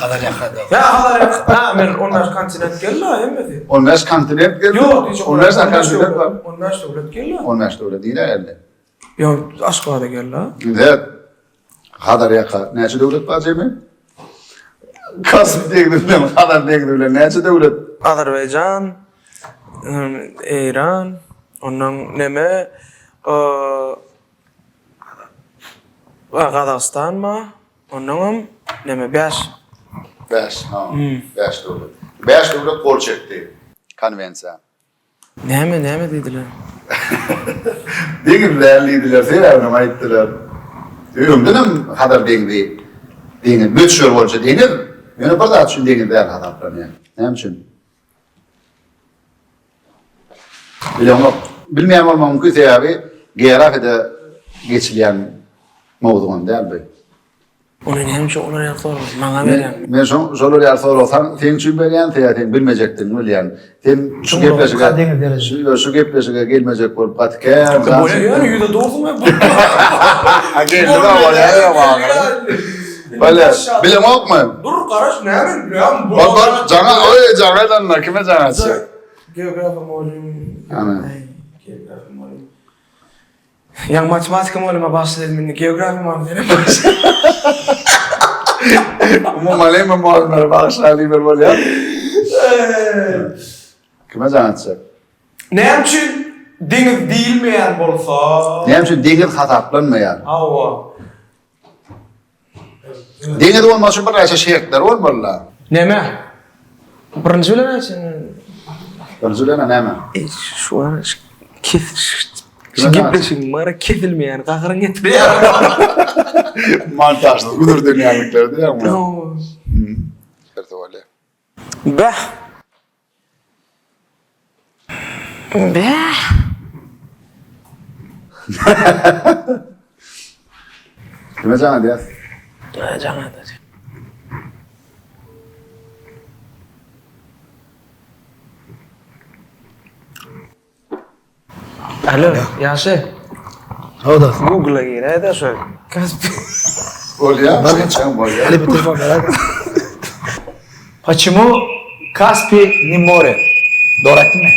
Kadar yakada. Ya kadar ha men olmaz kontinent geldi ha emmi. Olmaz kontinent geldi. Yok hiç Olmaz kontinent var. Olmaz devlet geldi. Olmaz devlet değil elde. Ya Aşkada geldi ha. Evet. Hadar yaka neçe devlet var Cemil? Kasım Denizi'nden Hadar Denizi'nden neçe devlet? Azerbaycan, İran, ondan neme, Kazakistan mı? Ondan neme 5. 5. Ha. 5 devlet. 5 devlet gol çekti. Konvensiya. Näme dediler? Degin değerliydiler, seyrevne ayttılar. Ömdünüm kadar degdi. Degin, bütşör bolça degin. Yine bir daha üçün degin değer hadaplarını. Hem üçün. Bilmeyen olmam mümkün sebebi geografiyada geçilen mawduğun değil mi? Onu näme olar ýa-da maňa berýän. Men şolar ýar sorasam, sen üçün berýän, sen bilmejekdiň bilýän. Sen şu gepleşige gelmejek bolup gatken. Bola ýa-ni ýüde dogdum ben. Geldi baba. Böyle bilemokmy? Dur garaş näme? Bak janadan kime janatçı? Geografi muallim. Ana. Geografi muallim. Yang matematika muallima başladım men geografi muallim. Umuman muallimler bağışlayalım böyle ya. Kime janatçı? Näme üçin deňiz diýilmeýän bolsa? Näme üçin deňiz hataplanmaýar? Awa. Deňiz bolmasyn bir näçe şertler bolmaly. Näme? Birinji bilen aýtsan. Özülene näme? Şu an gepleşin mara kesilmeýän gahyryň getirýär. Montajlı, güdür dünýälikler değil mi? Şerti öyle. Bah. Bah. Kime janat ya? Janat. Alo, Yaşı. Howda. Google'a gir, hadi şu. Kaspi. Öyle ya. Sen böyle ya. Ali bir telefon ver. Почему Каспий не море? Doğru mi?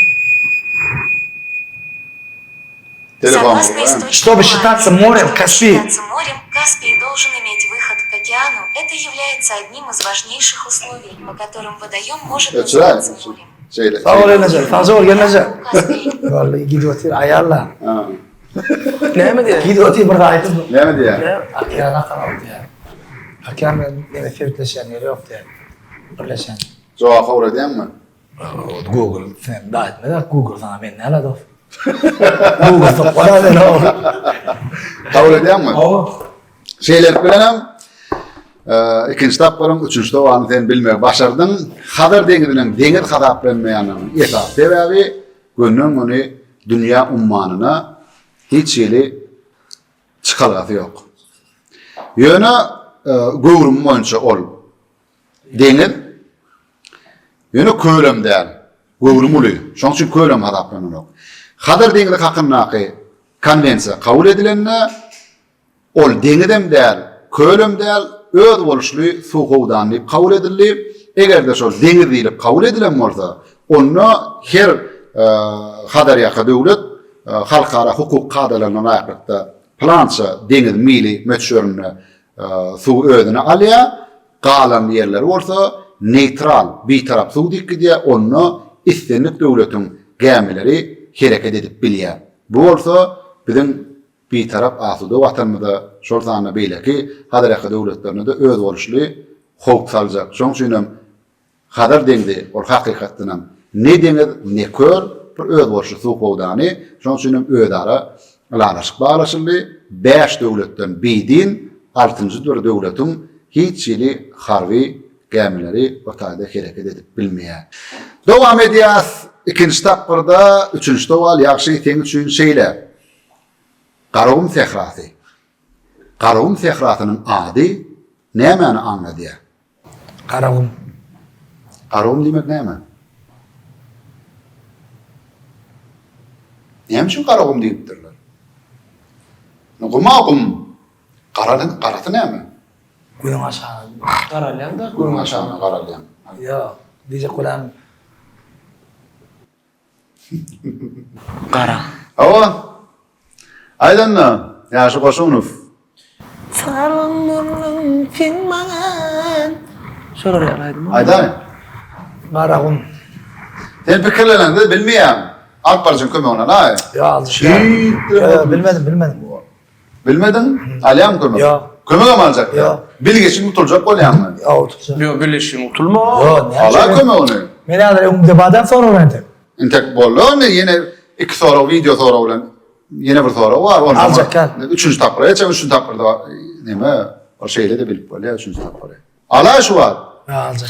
Telefon Согласно bu. источнику, Чтобы считаться морем, Каспий. считаться морем, Каспий должен иметь выход к океану. Это является одним из важнейших условий, по которым водоем может называться морем. Şeyle. Sağ ol Enaca. Fazla ol Enaca. Каспий. Vallahi gidiyor ayarla. Ha. Ne diye? Gidiyor bir daha ayıtın. Ne mi diye? Akiyana kanaldı ya. Akiyan ne fevtleşen yeri yok diye. Birleşen. Cevap kabul ediyor mu? Google. Sen daha etme de Google sana ben ne aladım. Google topla ben o. Kabul ediyor mu? Şeyler bilenem. İkinci taplarım, üçüncü tavanı sen bilmeye başardın. Hadar deňidiň deňiz hadaplanmaýanyň esas sebebi gönlüň onu dünya ummanına hiç yeli çıkalgatı yok. Ýöne gowrum boýunça ol deňiz ýöne kölem däl. Gowrum uly. Şoň üçin kölem hadaplanýar. Hadar deňiz hakyndaky konwensiýa kabul edilende ol deňizem däl, kölem däl, öz boluşly suwgawdan diýip kabul edildi. Eger de şol deňiz diýilip kabul edilen bolsa, onu her hadar ýaka döwlet halkara hukuk kadalaryna aýakda plança deňiz mili möçürüne suw ödüne alýa, galan ýerler bolsa neutral bitarap suw dikdiýe onu istenlik döwletiň gämeleri hereket edip bilýär. Bu bolsa biziň bitarap asuda watanmyda şol zanyna beýleki hadar ýaka döwletlerine de öz boluşly howp saljak. Şoň üçin hadar deňdi ol hakykatdan ne deňiz ne kör bir öz boluşy suwgawdany şoň üçin ödara alanışyk baglaşyldy. 5 döwletden beýdin 6-njy bir döwletiň hiç ýeli harby gämeleri ortaýda hereket edip bilmeýär. Dowam edýäs. İkinci tapyrda, üçüncü towal ýaxşy teň üçin şeýle. Garawum sehrasy. Garawum sehrasynyň ady nämäni anladýar? Karavun. Garawum diýmek näme? Näme üçin garawum diýipdirler? Gumagum. Qarasy näme? Gülün aşağı. Qaralyan da. Gulun aşağına qaralyan. Ya. Dice kulan. Qara. Awa. Aýdanna, ýaşy Goşunow. Salamlaryň pinmagan. Şolar ýalaýdym. Aýdan. Karavun. Sen pikirlerinde bilmeýän. Alparjyň kömegine näe? Ya alışya. Bilmedim. Bilmedin? Alýan kömek. Ya. Kömegem aljak. Ya. Bilgeçin utuljak bolýarmy? Ya otursa. Yo birleşin utulma. Yo ne Ala yapayım? kömegini. Meni adayım debadan sonra öğrendim. Intek bollu ne yine iki soru video soru bilen yine bir soru var. Onu Alacak gel. Üçüncü tapıra, üçüncü tapırda neme o şeyle de bilip böyle üçüncü tapıra. Ala şu var. Alacak.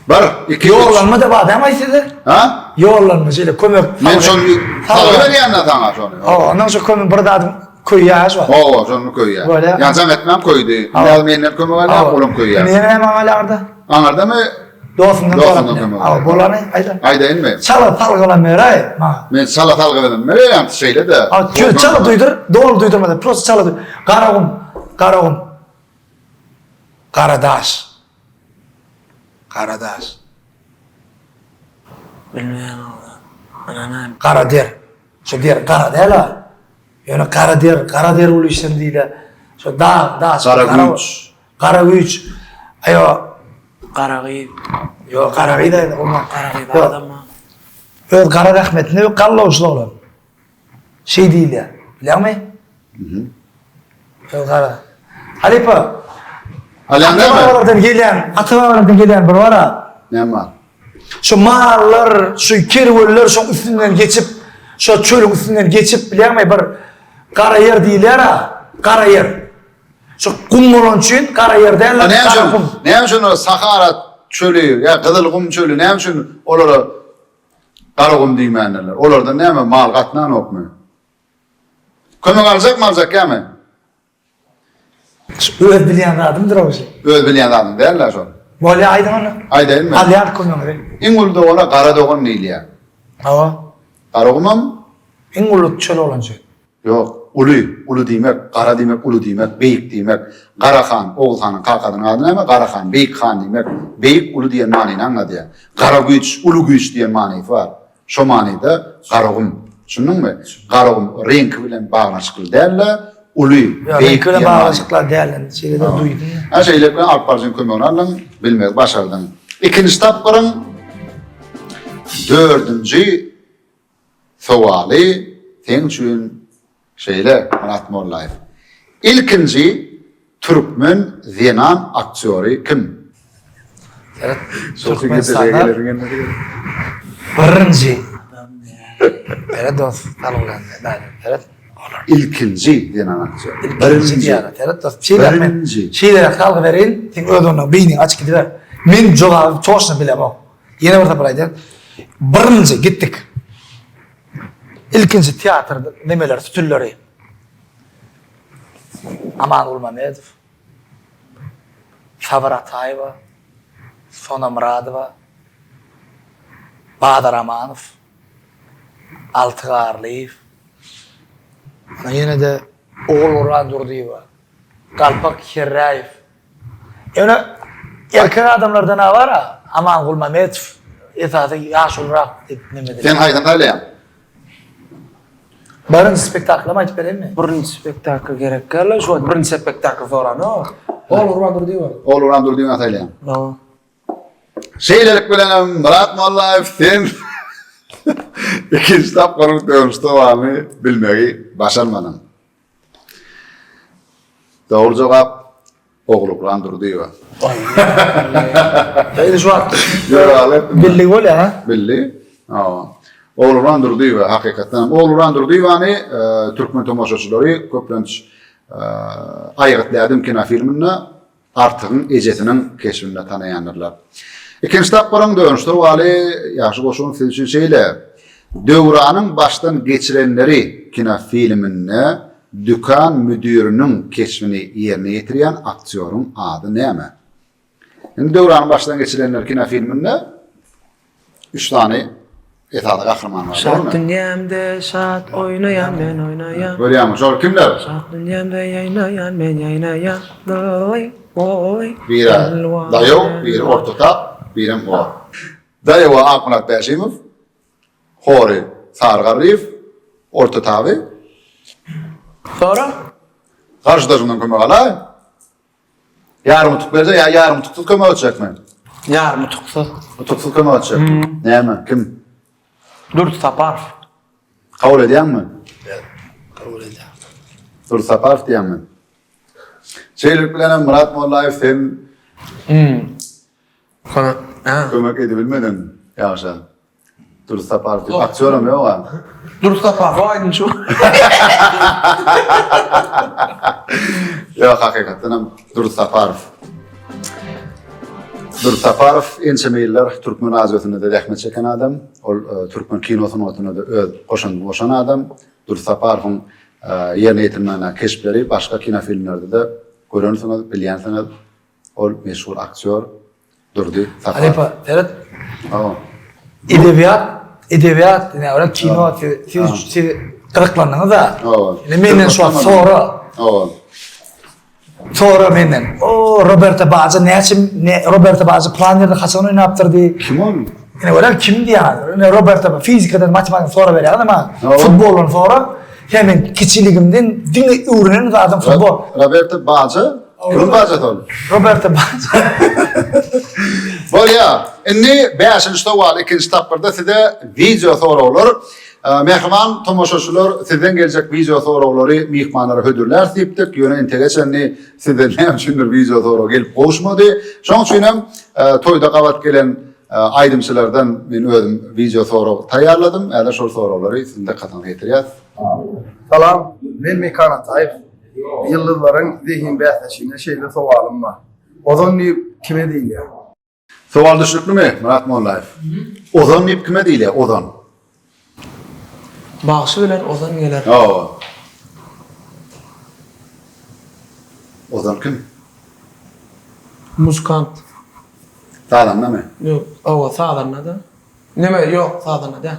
Bir, iki, Yollanma da var ama size. Ha? Yollanma şöyle kömek. Men şonu salı veriyenle sana şonu. Ondan sonra kömek bir adım koyuyoruz var. Şonu koyuyor. Böyle. Yancam etmem koydu. Gelmeyenler kömür var, oğlum koyuyor. Niye hemen hala Anladın mı? Dostundan Dostundan sonra. kömür. Al bolanı ayda. Ayda inme. Çala talgalan meray. Ma. Men salatalık verdim. Mereyem şeyle de. Çala duydur. Doğru duydurmadı. Prost çala duydur. Karagum. Karadaş. Bilmeyen ananam. Karader. Şu der Karader la. Yani Karader uluşsun diyle. Şu dağ. Karagüç. Karagüç. Ayo. Qaragıy. Yo Karagüy da olma. Qaragıy adam mı? Öz Kara rahmetli ve kallavuşlu olan. Şey değil ya. Biliyor musun? Öz Kara. Halipa. Alen değil mi? Atavarlardan gelen bir var ha. Ne var? Şu mağarlar, şu kervüller, şu üstünden geçip, şu çölün üstünden geçip, biliyor musun? Bir kara yer değiller ha. Kara yer. Şu kum olan için kara yer derler. Ne için o Sahara çölü, ya Kızılkum çölü, ne için olara Karakum deymenler. Olarda ne mi? Mal katnan okmuyor. Kömür alacak ya mı? Öğret bilen adımdır o şey. Öz bilen adam derler sonra. Böyle aydın onu. Ayda inme. Aliyat koyuyor. İngul'da ona Karadoğun değil ya. Hava. Karakumam? İnguluk çöl olan şey. Yok. Ulu demek, kara demek, ulu demek, beyik demek. Karahan, Oğulhan'ın kakadının adı ne mi? Karahan, beyik han demek. Beyik ulu diyen manini anladı ya. Kara güç, ulu güç diyen mani var. Şu mani da Karagum. Şunun mu? Karagum renk bilen bağlaşıklı derler. Ulu, Ya beyik ben diyen köle mani. bağlaşıklar değerlendi. Şeyde de duydun ya. Her şeyle ben Alp Barcın kömüğünü alın, bilmez, başardın. İkinci tapırın, dördüncü suvali, sen için şeyle anlatmorlayım. İlkinci, Türkmen Zenan aktörü kim? Evet. Türkmenistan'da birinci. Evet dost. Talgalan. Evet. İlkinci Zenan aktörü. Birinci diyaret. Evet dost. Birinci. Şeyler kalğı verin. Sen ödünün beynin açık gidiver. Men cevabı çoğuşunu bile bak. Yine orada buraydı. Birinci gittik. İlkinci tiyatrda nemeler, tütülleri. Aman Ulmamedov. Favara Tayva. Sona Muradova. Badar Amanov. Altıgarliyev. Yine de Oğul Orhan Durdiyeva. Kalpak Kirrayev. Yani erkek adamlardan ne var ha? Aman Ulmamedov. Esası yaş olarak nemedi. Sen haydan öyle. Birinci spektakl hiç vereyim mi? Birinci spektakl gerek gel. Şu birinci spektakl falan o. Olur vardır diyor. Oğlu Randur diye atayla. No. Şeylerik bilenem, Murat Mollaev, sen ikinci tapırın dönüşte varını bilmeyi başarmadın. Doğru cevap, oğlu Randur diyor. Öyle şu an. Billi. Billi öyle ha? Billi. Oğlu Randur diyor hakikaten. Oğlu Randur diyor hani Türkmen tomaşaçıları köplenç ayıqtladım kina filmini artığın ejetinin keşfinde tanıyanırlar. İkinci tapırın dönüşte vali yaxşı koşun filçin şeyle dövranın baştan geçirenleri kina filmine dükkan müdürünün keşfini yerine getiriyen aktörün adı ne mi? Şimdi dövranın baştan geçirenler kina filminde 3 tane etadı kahraman var. Şart dünyamda şart oynayan ben oynayan. Böyle yapmış. Or kimler? Şart dünyamda yaynayan ben yaynayan. Oy oy. Biri Dayo, biri Ortotap, birim o. Dayo Akmurat Berşimov, Hori Sargarriyev, Ortotap'ı. Sonra? Karşıdaşımdan kömek alay. Yarım tutuk verecek ya yarım tutuk kömek olacak mı? Yarım tuksu. Tutuksuz kömek olacak. Ne mi? Kim? Dört sapar. Kabul ediyen mi? Kabul ediyor. Dur Saparov diyen mi? Şeylik bilenem Murat Mollaev sen Kana. Ha. kömek edebilmedin. Yavaşa. Duruz Saparov aktörüm yok ha. Duruz Saparov aydın şu. Yok hakikaten hem Duruz Saparov. Duruz Saparov ençe meýiller Türkmen azyýatyna da rahmet çeken adam. Ol Türkmen kinosyna da öz goşan adam. Duruz Saparowyň ýerine ýetirmäne keşpleri başga kino filmlerde de görensiniz, bilýänsiniz. Ol meşhur aktör Durdy Saparov. Alepa, evet. Aa. Edebiyat, yani öyle kino, siz kırıklandınız da. Aa. Menden şu an sonra. Aa. Sonra menden. O Roberto Baggio, Roberto Baggio Planner'da kaçan oyunu yaptırdı. Kim o? Yani öyle kimdi yani? Yani Roberto fizikadan matematik sonra veriyor ama Aa. futboldan sonra hemen kiçiligimden dinle öğrenen adam futbol. Roberto Baggio. Kim Baggio tol? Roberto Baggio. Bol ya, inni 5-nji sowal 2-nji tapyrda size video sorawlar. Mehman tomoşaşylar sizden geljek video sorawlary mehmanlara hödürler diýipdik. Ýöne integeçenni sizden näme üçindir video soraw gelip goşmady. Şoň üçin hem toýda gawat gelen aýdymçylardan men özüm video soraw taýýarladym. Äle şol sorawlary sizde katan getirýär. Salam, ben Mekan Atayev. Yıldızların zihin bäsleşine şeyle sovalım var. Ozon kime diýil ya? Sowal düşükmi Murat Mollayev? Ozon nip kime diýil? Ozon. Bagşy bilen ozan geler. Aa. Ozon kim? Muzikant. Sağdan näme? Yok, o sağdan da. Neme yok sağdan da.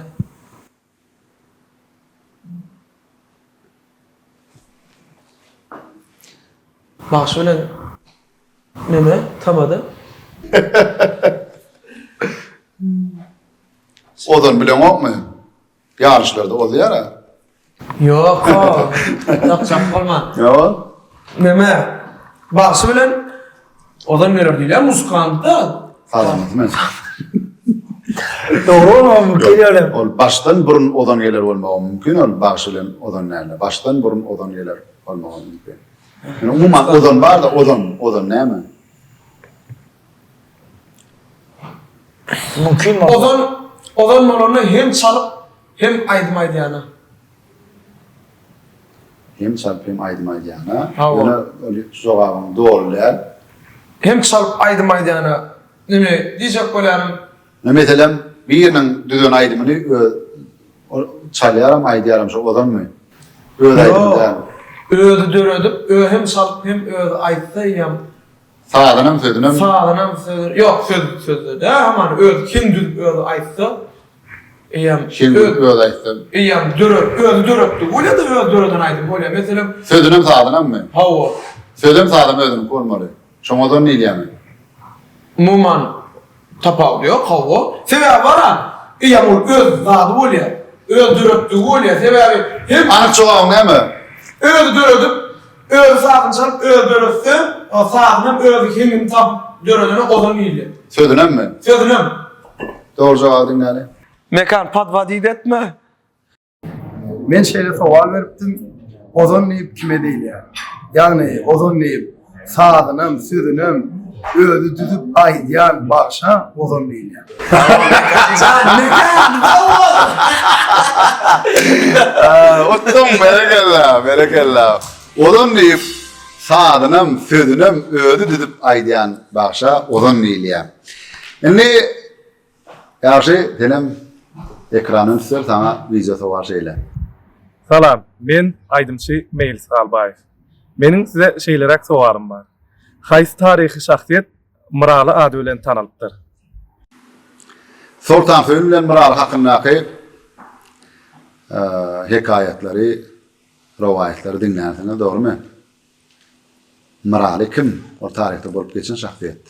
Bagşy bilen neme tamada. Ozon bilen okmy? Yarışlarda olýar ha. Yok, takçak bolma. Yo. Neme? Bagşy bilen ozan geler diýler muzikant da. Sağdan näme? Doğru mu? Geliyorum. Ol başdan burun ozon geler bolmagy mümkin. Ol bagşy bilen ozon näme? Başdan burun ozon geler bolmagy mümkin. Yani umuman ozon bar da ozon näme? Mümkün mü? Ozan malony hem çalıp hem aýdmaýdy ýana. Hem çalıp hem aýdmaýdy ýana. Ha, o. Ýöne öli sogagyň dogrular. Hem çalıp aýdmaýdy ýana. Neme diýjek bolarym? Meselem biriniň düzgün aýdymyny çalýaram, aýdýaram şo ozonmy? Öz aýdymda. Öýdi döredip, hem çalıp hem öýdi aýtsa ýam. Sağdanam sözünüm. Sağdanam söz. Yok söz. Da aman öýdi kim düzüp öýdi aýtsa ýam. Şimdi öz aýtdym. Ýam öýdi döredipdi. Bolýa da öýdi döreden aýdym. Bolýa meselem Sözünüm sağdanam mı? hawa. Sözüm sağdan özüm bolmaly. Şoň ozon nädýärmi? Muman tapaw diyor hawa. Sebäbi baran. Ýam ol öz zady bolýa. Öýdi döredipdi bolýa. Sebäbi hem Anyk jogabyň näme? öýdi döredip, öýdi sağdan çalyp, öýdi döredipdi. O sağdan öýdi kim tap döredene ozan ýyly. Sözünüm mü? Sözünüm. Doğru jogap dinläli. Mekan padva diýip etme. Ben şeyle soval veripdim. Ozon kime diýil ya? Yani ozon sağdınım, südünüm, öýdi düzüp aýdýan başa ozon diýil ya. Ottum berekella. Ozon diýip sağdynam, sözünüm öýdi düzüp aýdýan başa ozon diýilýär. Endi ýaşy denem ekranyny sür sana video sowar şeýle. Salam, men aýdymçy Meýlis Galbaýew. Meniň size şeýlerek sowarym bar. Haýsy taryhy şahsiýet Miraly ady bilen tanalypdyr? Sultan Fehmi bilen Miraly hakyndaky hekaýatlary, rowaýatlary dinlänsine dogrymy? Miraly kim? O taryhda bolup geçen şahsiýet.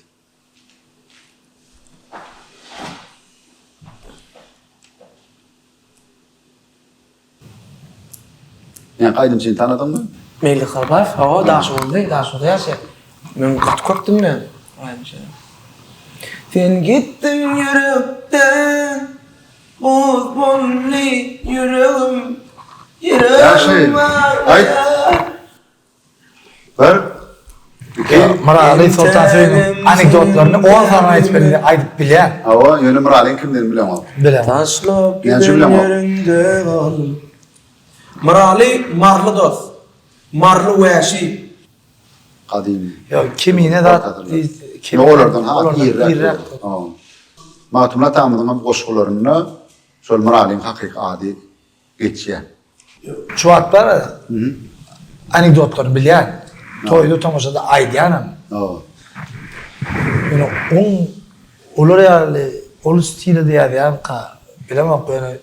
Yani aýdymçyny tanadymmy? Meýli Galbaýew, hawa daşgyndy, ýaşa. Men köpdüm men. Aýdyşa. Sen gittin yürekden, boz bolly yüregim. Ýaşy, aýt. Bir, iki, Maraly Sultan Süleyman'ın anekdotlarını 10 sana aytıp bilýär. Awa ýöne Miralyň kimden bilen ol? Bilen. Taşlap Yani giden cümle mi? yerinde kaldım. Maraly marly dost. Marly wäşi. Kadim. Yo kimine da Ne olardan ha irrak. irrak. Matumla tamamlanan goşgularyny şol Miralyň hakyky ady geçýär. Çuvatlar anekdotlarını bilýär. Toyda tomaşada aýdýanam. Yani olur yani ol stili diye yani ka bilemem böyle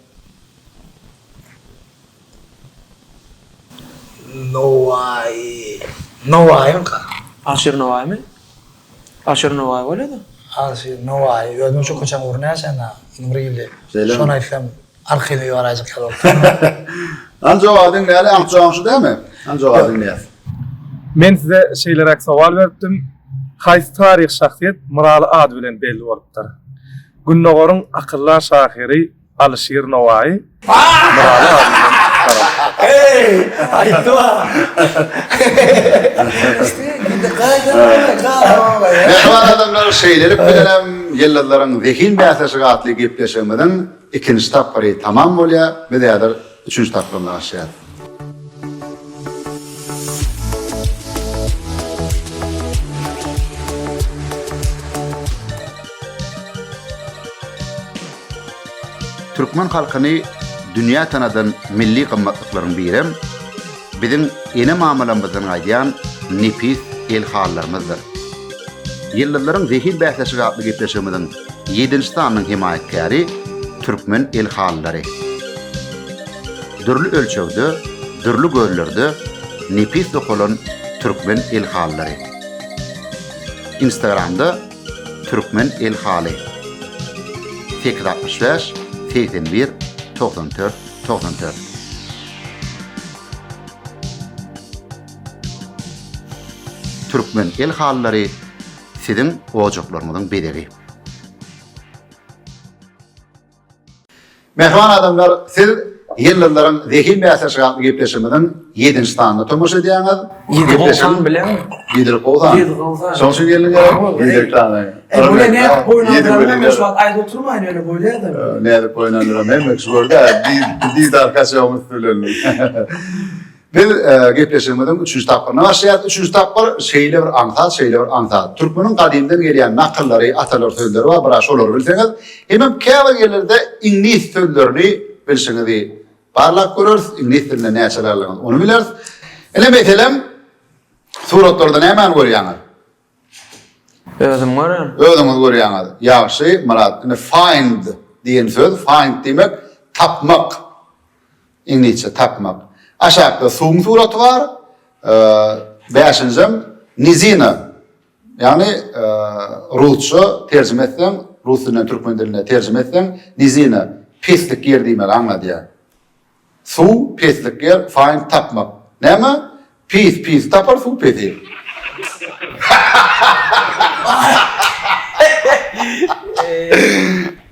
no way ka Aşır Novay mı? Aşır Novay öyle de. no way yo no çok kaçan urna sana numrayla Söyle. şona ifem arkayla yoracak kalor. Anca adın näle anca anşy däme? Anca adın näle? Men size şeylerek sowal berdim. Haýsy taryh şahsiýet Miraly ady bilen belli bolupdyr. Günnogorun akyllar şahyry Alşir Nowaý Miraly ady bilen Hey, aytma. Mehman adamlar şeyleri bilenem, yıllarların zehin bäsesi atly gepleşemeden ikinci tapary tamam bolýar, bir dädir üçüncü tapyrymda başlaýar. Türkmen halkyny dünýä tanadan milli gymmatlyklaryň birem, bizim ene muamalamyzdan aýdýan nefis el hallarymyzdyr. Yıllarların zehin bäsesi atly gepleşemeden 7-nji sanynyň himayetkäri Türkmen el hallary. Dürli ölçegde, dürli göllerde nefis dokulan Türkmen el hallary. Instagramda Türkmen el haly. 865 81 94 94. Türkmen el hallary sizin ojaklaryňyzyň bedeli. Mehman adamlar, siz yıllarların zehin bäsesi atly gepleşemeden 7-nji sanyny tomaşa edýäňiz. Gepleşen bilen. Ýedir gowsan. Ýedir gowsan. Şol şu gelin gerek. Ýedir tany. Böyle ne boyunlarına şu an ayda oturmayın öyle böyle ya da. Ne boyunlarına memek şu orada bir arkadaşımız söylendi. Bir gepleşmeden 3-nji tapyryna başlaýar. 3-nji tapyr şeýle bir aňsat. Türkmeniň gadymdan gelýän nakıllary, atalar sözleri var, biraş olar bilseňiz. Hemem käbir yerlerde ingliz sözlerini bilseňiz. Parlak görürs, ingliz dilinde näçelerler onu bilersiz. Ele meselem suratlardan hemen görýäňiz. Özüm görýän. Özüňiz görýäňiz. Ýaşy, marat, find diýen söz, find demek tapmak. İngilizce tapmak. Aşağıda soğun suratı var. Beşincim nizina. Yani Rusça tercüme etsen, Rus dilinden Türkmen diline tercüme etsen nizina. Pislik yer demek anladı ya. Su, pislik yer, find tapmak. Ne mi? Pis tapar, su pis.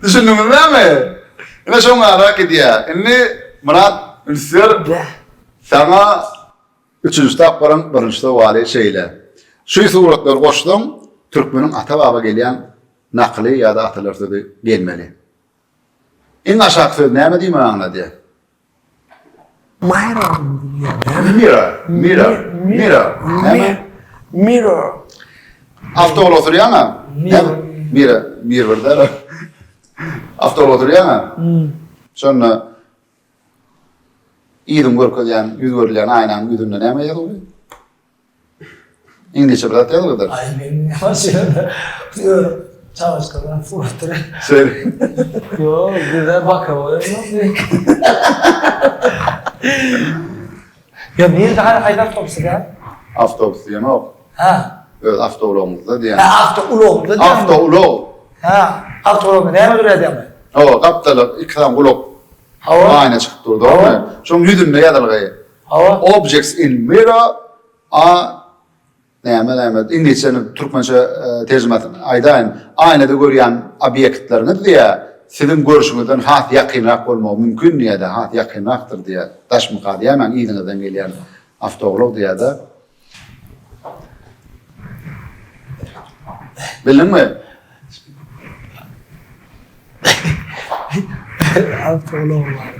Düşündünüz değil mi? Ne şu merak ediyor. Şimdi Murat Ülsür sana 3-nji tapyryň 1-nji sowally şeýle. Şu suratlar goşdum, Türkmeniň ata baba gelýän nakly ýa-da atalar sözi gelmeli. Iň aşak söz näme diýme anlady? Mirror. Avtol oturýanam. Mirror da. Avtol oturýanam. Şonu İyidin görkezýän, ýüz görülýän aýnaň ýüzünde näme ýazyl? İngilizce bilen ýazyl. Ay men başladı. Çavaşkadan fırtına. Söyle. Yo, güzel bakalım. Ya niye daha aydan topsu ya? Avtobus ýa-da. Ha. Öz avtologumuzda diýen. Ha, avtolog. Avtolog. Ha, avtolog näme durýar? O, kaptalyk ikram gulok. Hava. Ayna çykyp durdy, o. Şoň ýüzünde ýazylgy. Hava. Objects in mirror are näme İngilizcenin Türkmençe terjümasini aýdaýyn. Aynada görýän obyektlerini diýär. Sizin görüşüňizden hat ýakynrak bolmagy mümkin ýa-da hat ýakynrakdyr diýär. Daşmy gady hemen ýyňyzdan gelýän avtolog diýär-de. Bildin mi? Altı oğlum var.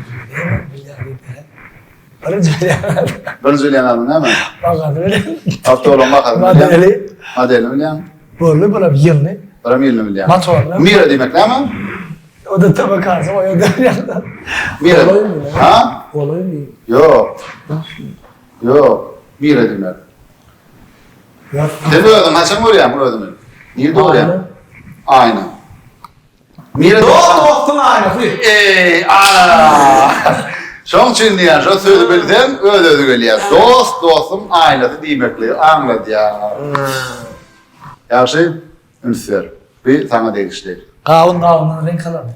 Arı söyleyemem. Ben söyleyen adam değil mi? Bakalım öyle. Hafta olan bakalım. Madeli. Madeli milyon. Böyle böyle bir yılını. Para milyon milyon. Maç var. Mira demek değil mi? O da tabi kalsın. O da yandan. Mira. Olay mı? Ha? Olay mı? Yok. Yok. Mira demek. Yok. Sen bu adam haçan var ya mı ödümü? Niye doğru ya? Aynen. Mira Dostun aynı. ana. Şoň için diýär, şo sözi bildim, öde gelýär. Dostum aynasy diýmekli, anlady ya. Ýaşy, ünsür. Bir sana degişdi. Kavun renk alalım.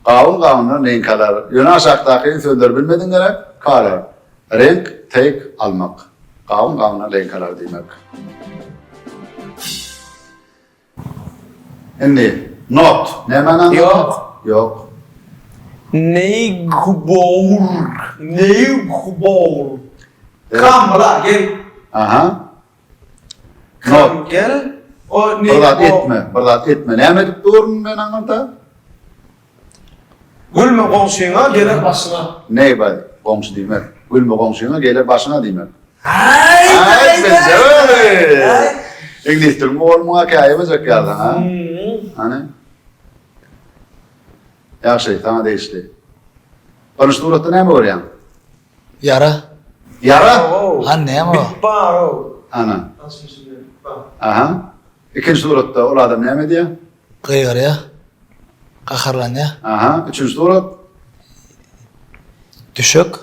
Kavun renk alar. Ýöne aşakdaky sözler bilmedin gerek, karar. Renk tek almak. Kavun renk alar diýmek. Endi not, ne mana? Yok. Yok. Neybor. Kamla gel. Aha. Kam gel. O Bırdat etme. Näme edip durun men aňata? Gülme komşuna gelir başına. Ney bari? Komşu diýmek. Gülme komşuna gelir başına diýmek. Ay, benzer. İngiliz dilimi olmağa kayımız yok yardan ha. Hani? Yaxşı, sana değişti. Konuştuğurukta näme görýän? Yara. Yara? Anne ama. Baro. Ana. Aha. İkinci surutta ol adam näme diýär? Kıyır ya. Kakarlan ya. Aha. Üçüncü surat? Düşük.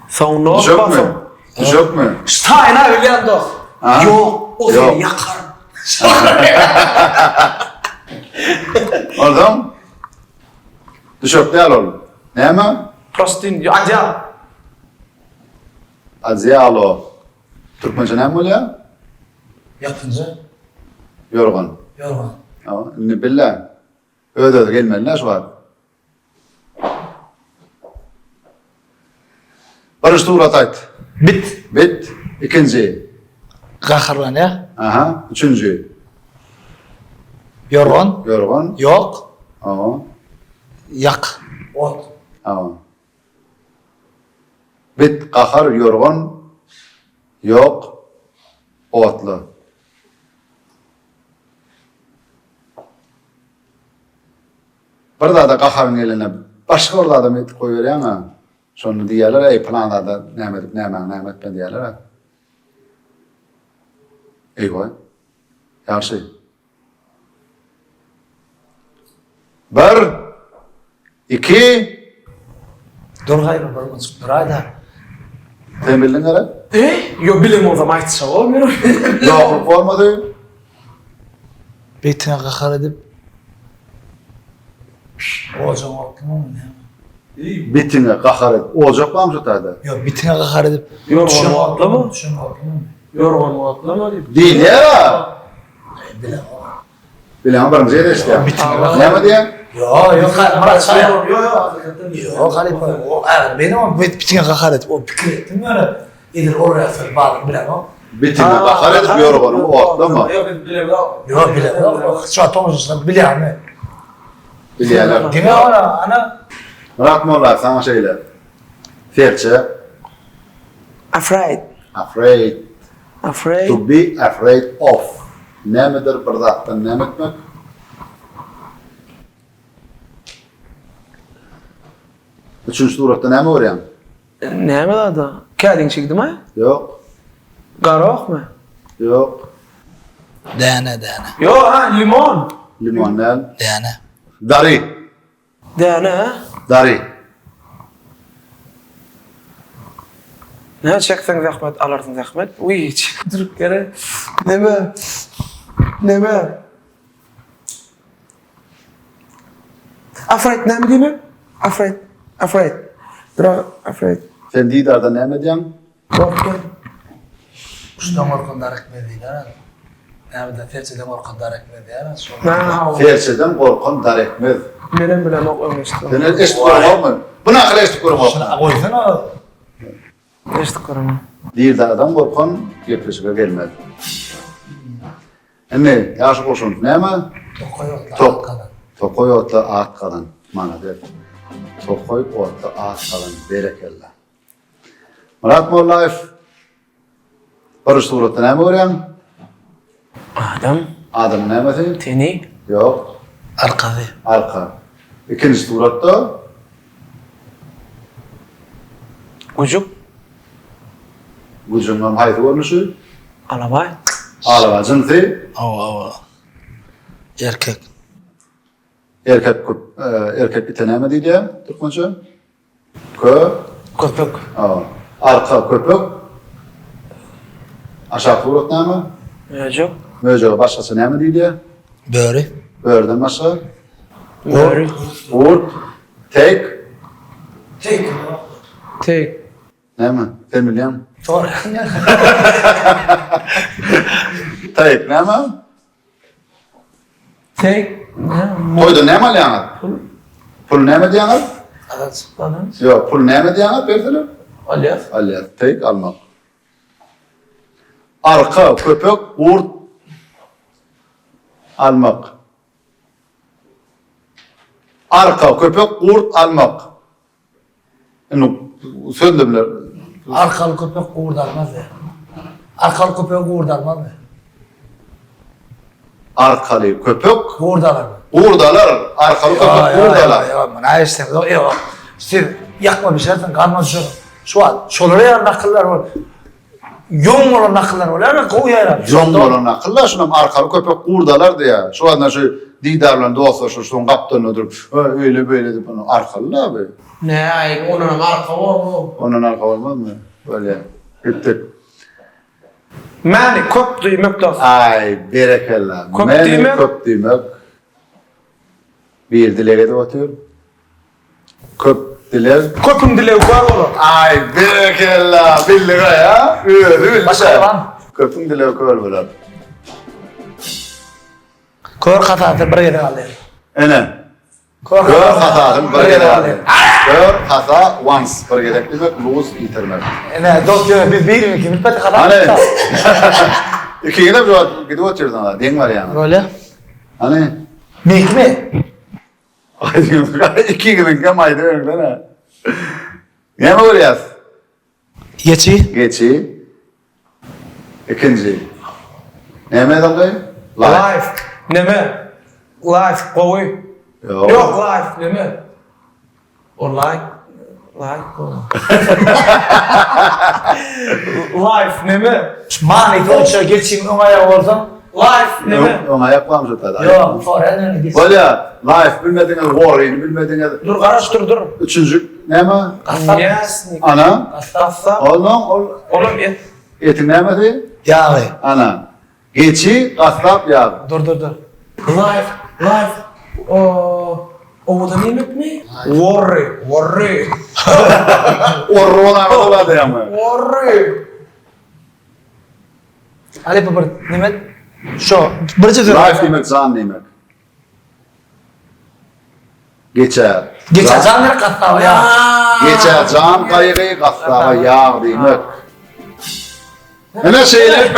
Sauna Düşük mü? Düşük mü? Steiner William doch. Ha? Yok, o Yok. seni yakar. Oldum? Düşük değil oğlum. Näme? Prostin, acaba. Azyalo. Türkmençe näme bolýar? Yapınca. Yorgun. Yorma. Ama ne billah. Öde gelmeyenler şu var. Barış Tuğrat ait. Bit. İkinci. Kakarlan ya. Aha. Üçüncü. Yorgun. Yorgun. Yok. Ama. Yak. Ot. Ama. Bit, kahar, yorgun. Yok. Otlu. Bir da kaharın eline başka orada adam etip koyuyor ama şonu diýerler, ey planda da näme edip näme etip diýerler. Ha. Eyvah. Ýaşy. Bir, iki, Dur gayrı bir buçuk durayda. sen bildin gara? Yo bilim o zaman aytsa olmuyor. Yok, olmadı. Betine kakar edip. Olacak oldu mu ne? Bitine kahar et. Olacak mı amcatada? Yok bitine kakar edip. Yorgun atlama. Düşün oldu mu? Yorgun atlama deyip. Değil ya. Bilen. Bilen barın zeyde işte. Näme diýär? Yok Murat çay. Yo. Yok Halipa. O evet benim o bitine kakar edip. O fikir ettim böyle. İdir oraya fır bağlı bilen o. Bitine kahar edip yorgunum otlama. Yo bilim. Yok bilen o. Şu an tomuzusunda bilen mi? Bilýärler. Dime ana. Rahmollah sana şeyler. Ferçe. Afraid. Afraid. To be afraid of. Nämedir bir zatdan näme etmek? Üçüncü suratda näme görýän? Näme da? Kädin çekdimi? Yok. Garoq mu? Yok. Dene. Yo ha limon. Limon näl? Dene. Dari. Dene. Ne çeksen zahmet, alardın zahmet. Uy, durup kere. Neme? Afraid, ne mi değil mi? Afraid. Dra, afraid. Sen diýdarda näme diýäň? Korkun. Kuştan korkundan ekmediler. Nerede ferçeden korkundan ekmediler. Ferçeden korkun darekmez. Menen bilen ok öňeşdi. Sen eşit görmekmi? Buna kadar eşit görmek. Şuna koysun o. Eşit görmem. Diýdardan korkun gepleşige gelmez. Ne? Yaşı koşun. Näme? Tok. Tokoy otla at kalan. Mana der. Tokoy otla at kalan. Berekella. Murat Mollayev. Bir suratda näme görýän? Adam näme? Teni. Yok. Arkadı. Arka. İkinci suratda Gujuk. Gucundan haydi görnüşü. Alabay. Alaba cinsi. Ava. Erkek. Erkek bir näme diýdi? Türkmençe? Köpük. Arka köpek. Aşağı surat näme? Möjük. Möjege başgasy näme diýdi? Böre. Börden başga? Möri. Urt. Tek. Tek. Näme? Femilýan. Doğru. Tek näme? Tek. Koyda näme alýaňar? Pul näme diýýär? Evet. Bana. Yok, pul näme diýýär? Berdiler. Alyas. Alyas. Tek almak. Arka köpek, urt almak. Arka köpek, urt almak. Söndümler. Arkalı köpek uğurdarmaz ya. Arkalı köpek uğurdarmaz mı? Arkalı köpek, Uğurdalar mı? uğurdalar. Arkalı köpek, uğurdalar. Ne istemez. Yok. Siz yakma bir şeyden kalmaz şu. Şu an. Şolara yaran nakıllar var. Yoğun olan nakıllar var. Yani kovu yarar. Jon bolan akıllar şunam arkalı köpek uğurdalar diýär. Şu anda şu didarlan dostlar şu kaptan oturup öyle böyle de bunu arkalı abi. Ne ay onun marka o. Onun arka olmaz mı? Böyle gittik. Mani köp duýmak dost. Ay berekella. Köp Meni diýmek? köp diýmek. Bir dilege de otur. Köp diler. Köpüm dile var olur. Ay berekella. Billige ya. Öyle Başka var mı? Köpün dile kör bolar. Kör katatı bir yere alır. Ene. Kör Kör hatatın bir yere alır. alır. Kör hata once bir yere demek lose yitirmek. Ne doktor biz bir mi ki bir pati kadar. Hani? İki yine bir gidip oturdu ona. Den var yani. Böyle. Hani? Mik mi? Ay diyorum. İki gün kemaydı öyle ne? Ne mi oluyor? Geçi. Geçi. İkinci. Ne mi adam dayı? Life. Neme? Life kowy. Yok. Yok life neme? O like. Life neme? Mani konuşuyor geçeyim onaya oradan. Life neme? Ona yapmam zaten. Yok. Foreigner ne geçsin. Böyle life bilmediğiniz war'ini bilmediğiniz. Dur karıştır dur. Üçüncü ne mi? Yes. Ana. Astafsa. Oğlum Oğlum et. etin ne mi? Yağı. Ana. Geçi kasap ya. Dur. Life. O da yemek mi? Worry. Orrona mı da ya mı? Worry. Ali Babır Nimet. Şu. Birinci söyle. Life demek zan demek. Geçer. Geçen zanları kattağı ya. Geçer can kaygıyı kasaba yağ demek. Ne şeyler?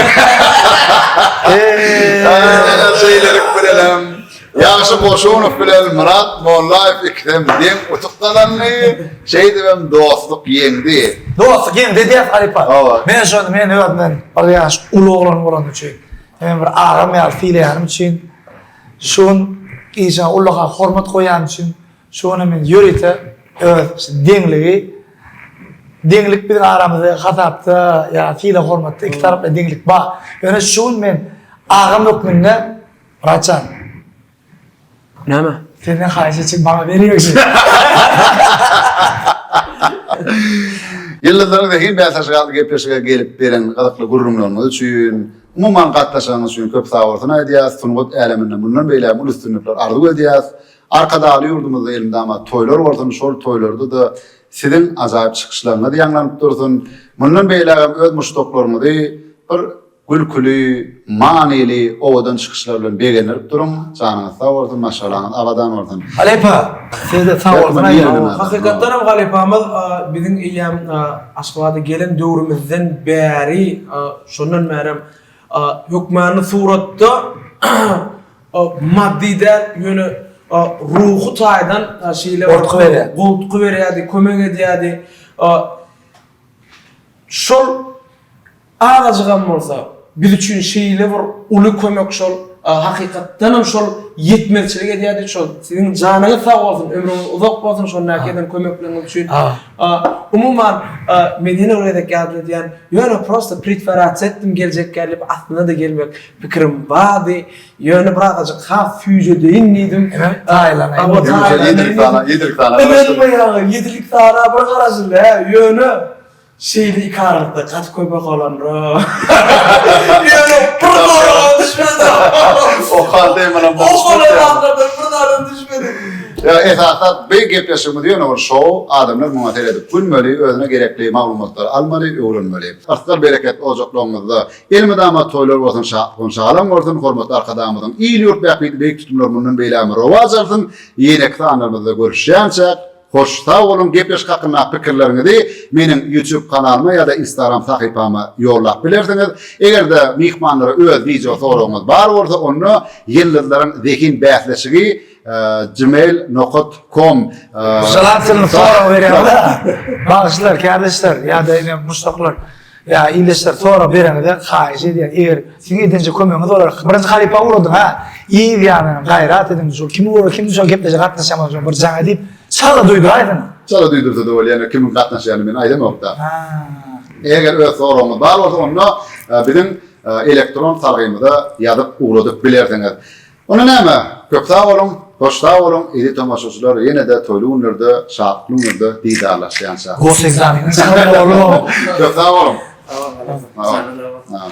Ne şeyler bilelim. Yaxşı boşunup bilelim. Murat Mollayev ikdem den utukdalanny şey debem dostluk yendi. Dost gen dedi ya Ali Babır. Evet. Men şonu men öğretmen. Bir yaş ulu oğlan olan için. Hemen bir ağam ya fiilerim için. Şun iyice Allah'a hürmet koyan için. Şunu men yürüte. Evet. Denglik bir aramızda hatapta ya fiile hürmetli iki tarafta denglik var. Yani şun men ağam yok minne raçan. Neme? Senden haiş için bana veriyorsun. Yıllardır da hin bəsəşğal gepleşige gelip beren qadaqlı gurrumlu olmadı üçün umuman qatlaşanız üçün köp sağırtına ediyaz, Tungut eleminden bundan beylem ul üstünlükler ardı ediyaz. Arkada alıyordumuzda elimde ama toylar ortamı şol toylarda da sizin azayip çıkışlarına da yanlanıp dursun. Bundan beylem öz muştoklarımı da bir gülkülü, manili ovadan çıkışlarla beğenirip durum. Canınız sağ olsun, maşallah, avadan olsun. Alepa, siz de sağ olsun. Hakikaten hem galipamız bizim iyam aşkıvada gelen dövrümüzden beri şundan merim hükmani suratda maddiden yönü ruhu taydan şeyle Ortku berýär. Goltku berýärdi, kömek edýärdi. Şol ağacıgan bolsa biz üçün şeyle bir uly kömek şol hakykatdan şol yetmezçilik edýärdi şol. Sizin janyňyz sag bolsun, ömrüňiz uzak bolsun şol näkeden kömekleňiz üçin. Umuman men ýene öýdek ýadyp diýen, ýöne prosta pretvarats etdim gelecek gelip aslında da gelmek pikirim bardy. Ýöne bir agajyk haf füýje dinledim. Taylan. Yedirik sana. Yedilik sana bir garajyl ýöne şeyli ikarlıkta kat köpek olan ro. Yani pırdaran düşmedi. O halde hemen O kadar pırdaran düşmedi. Ya esasat bir gepleşimi diyor o show adamlar muhatabı edip bilmeli özüne gerekli malumatları almalı öğrenmeli. Artık bereket olacaklarımızda ilmi damat toylar olsun konuşalım olsun hormatlı arkadaşlarımızın iyi yurt büyük tutumlarının beylemi rovaz olsun yine kısa anlarımızda görüşeceğiz. Hoş sağ olun, gepleş hakkında fikirlerinizi benim YouTube kanalıma ya da Instagram sayfama yollap bilirsiniz. Eğer de mihmanlara öz video sorunuz var olsa onu yıldızların zihin bahsleşigi gmail.com Salatını sonra veriyorum da. Bağışlar, kardeşler ya da yine mustaqlar ya iyileşler sonra verene de xahiş ediyor. Eğer sizin edince kömüğünüz olarak birinci halipa uğradın ha. İyi yani gayret edin. Kim uğradı, kim düşen gepleşe katlaşamaz. Bir zana deyip çala duydu aydın. Çala duydursa da öyle yani kimin katlaşacağını ben aydın yok da. Eğer öz sorunuz var olsa onu bizim elektron sargımızda yazıp uğradık bilirsiniz. Onun neyme? Köp sağ olun, hoş sağ olun. İyi tamaşaçılar yine de toyluğunlarda, şartlığınlarda didarlaşayansa. Gos egzamini. Sağ olun. Köp sağ olun. Tamam. Tamam.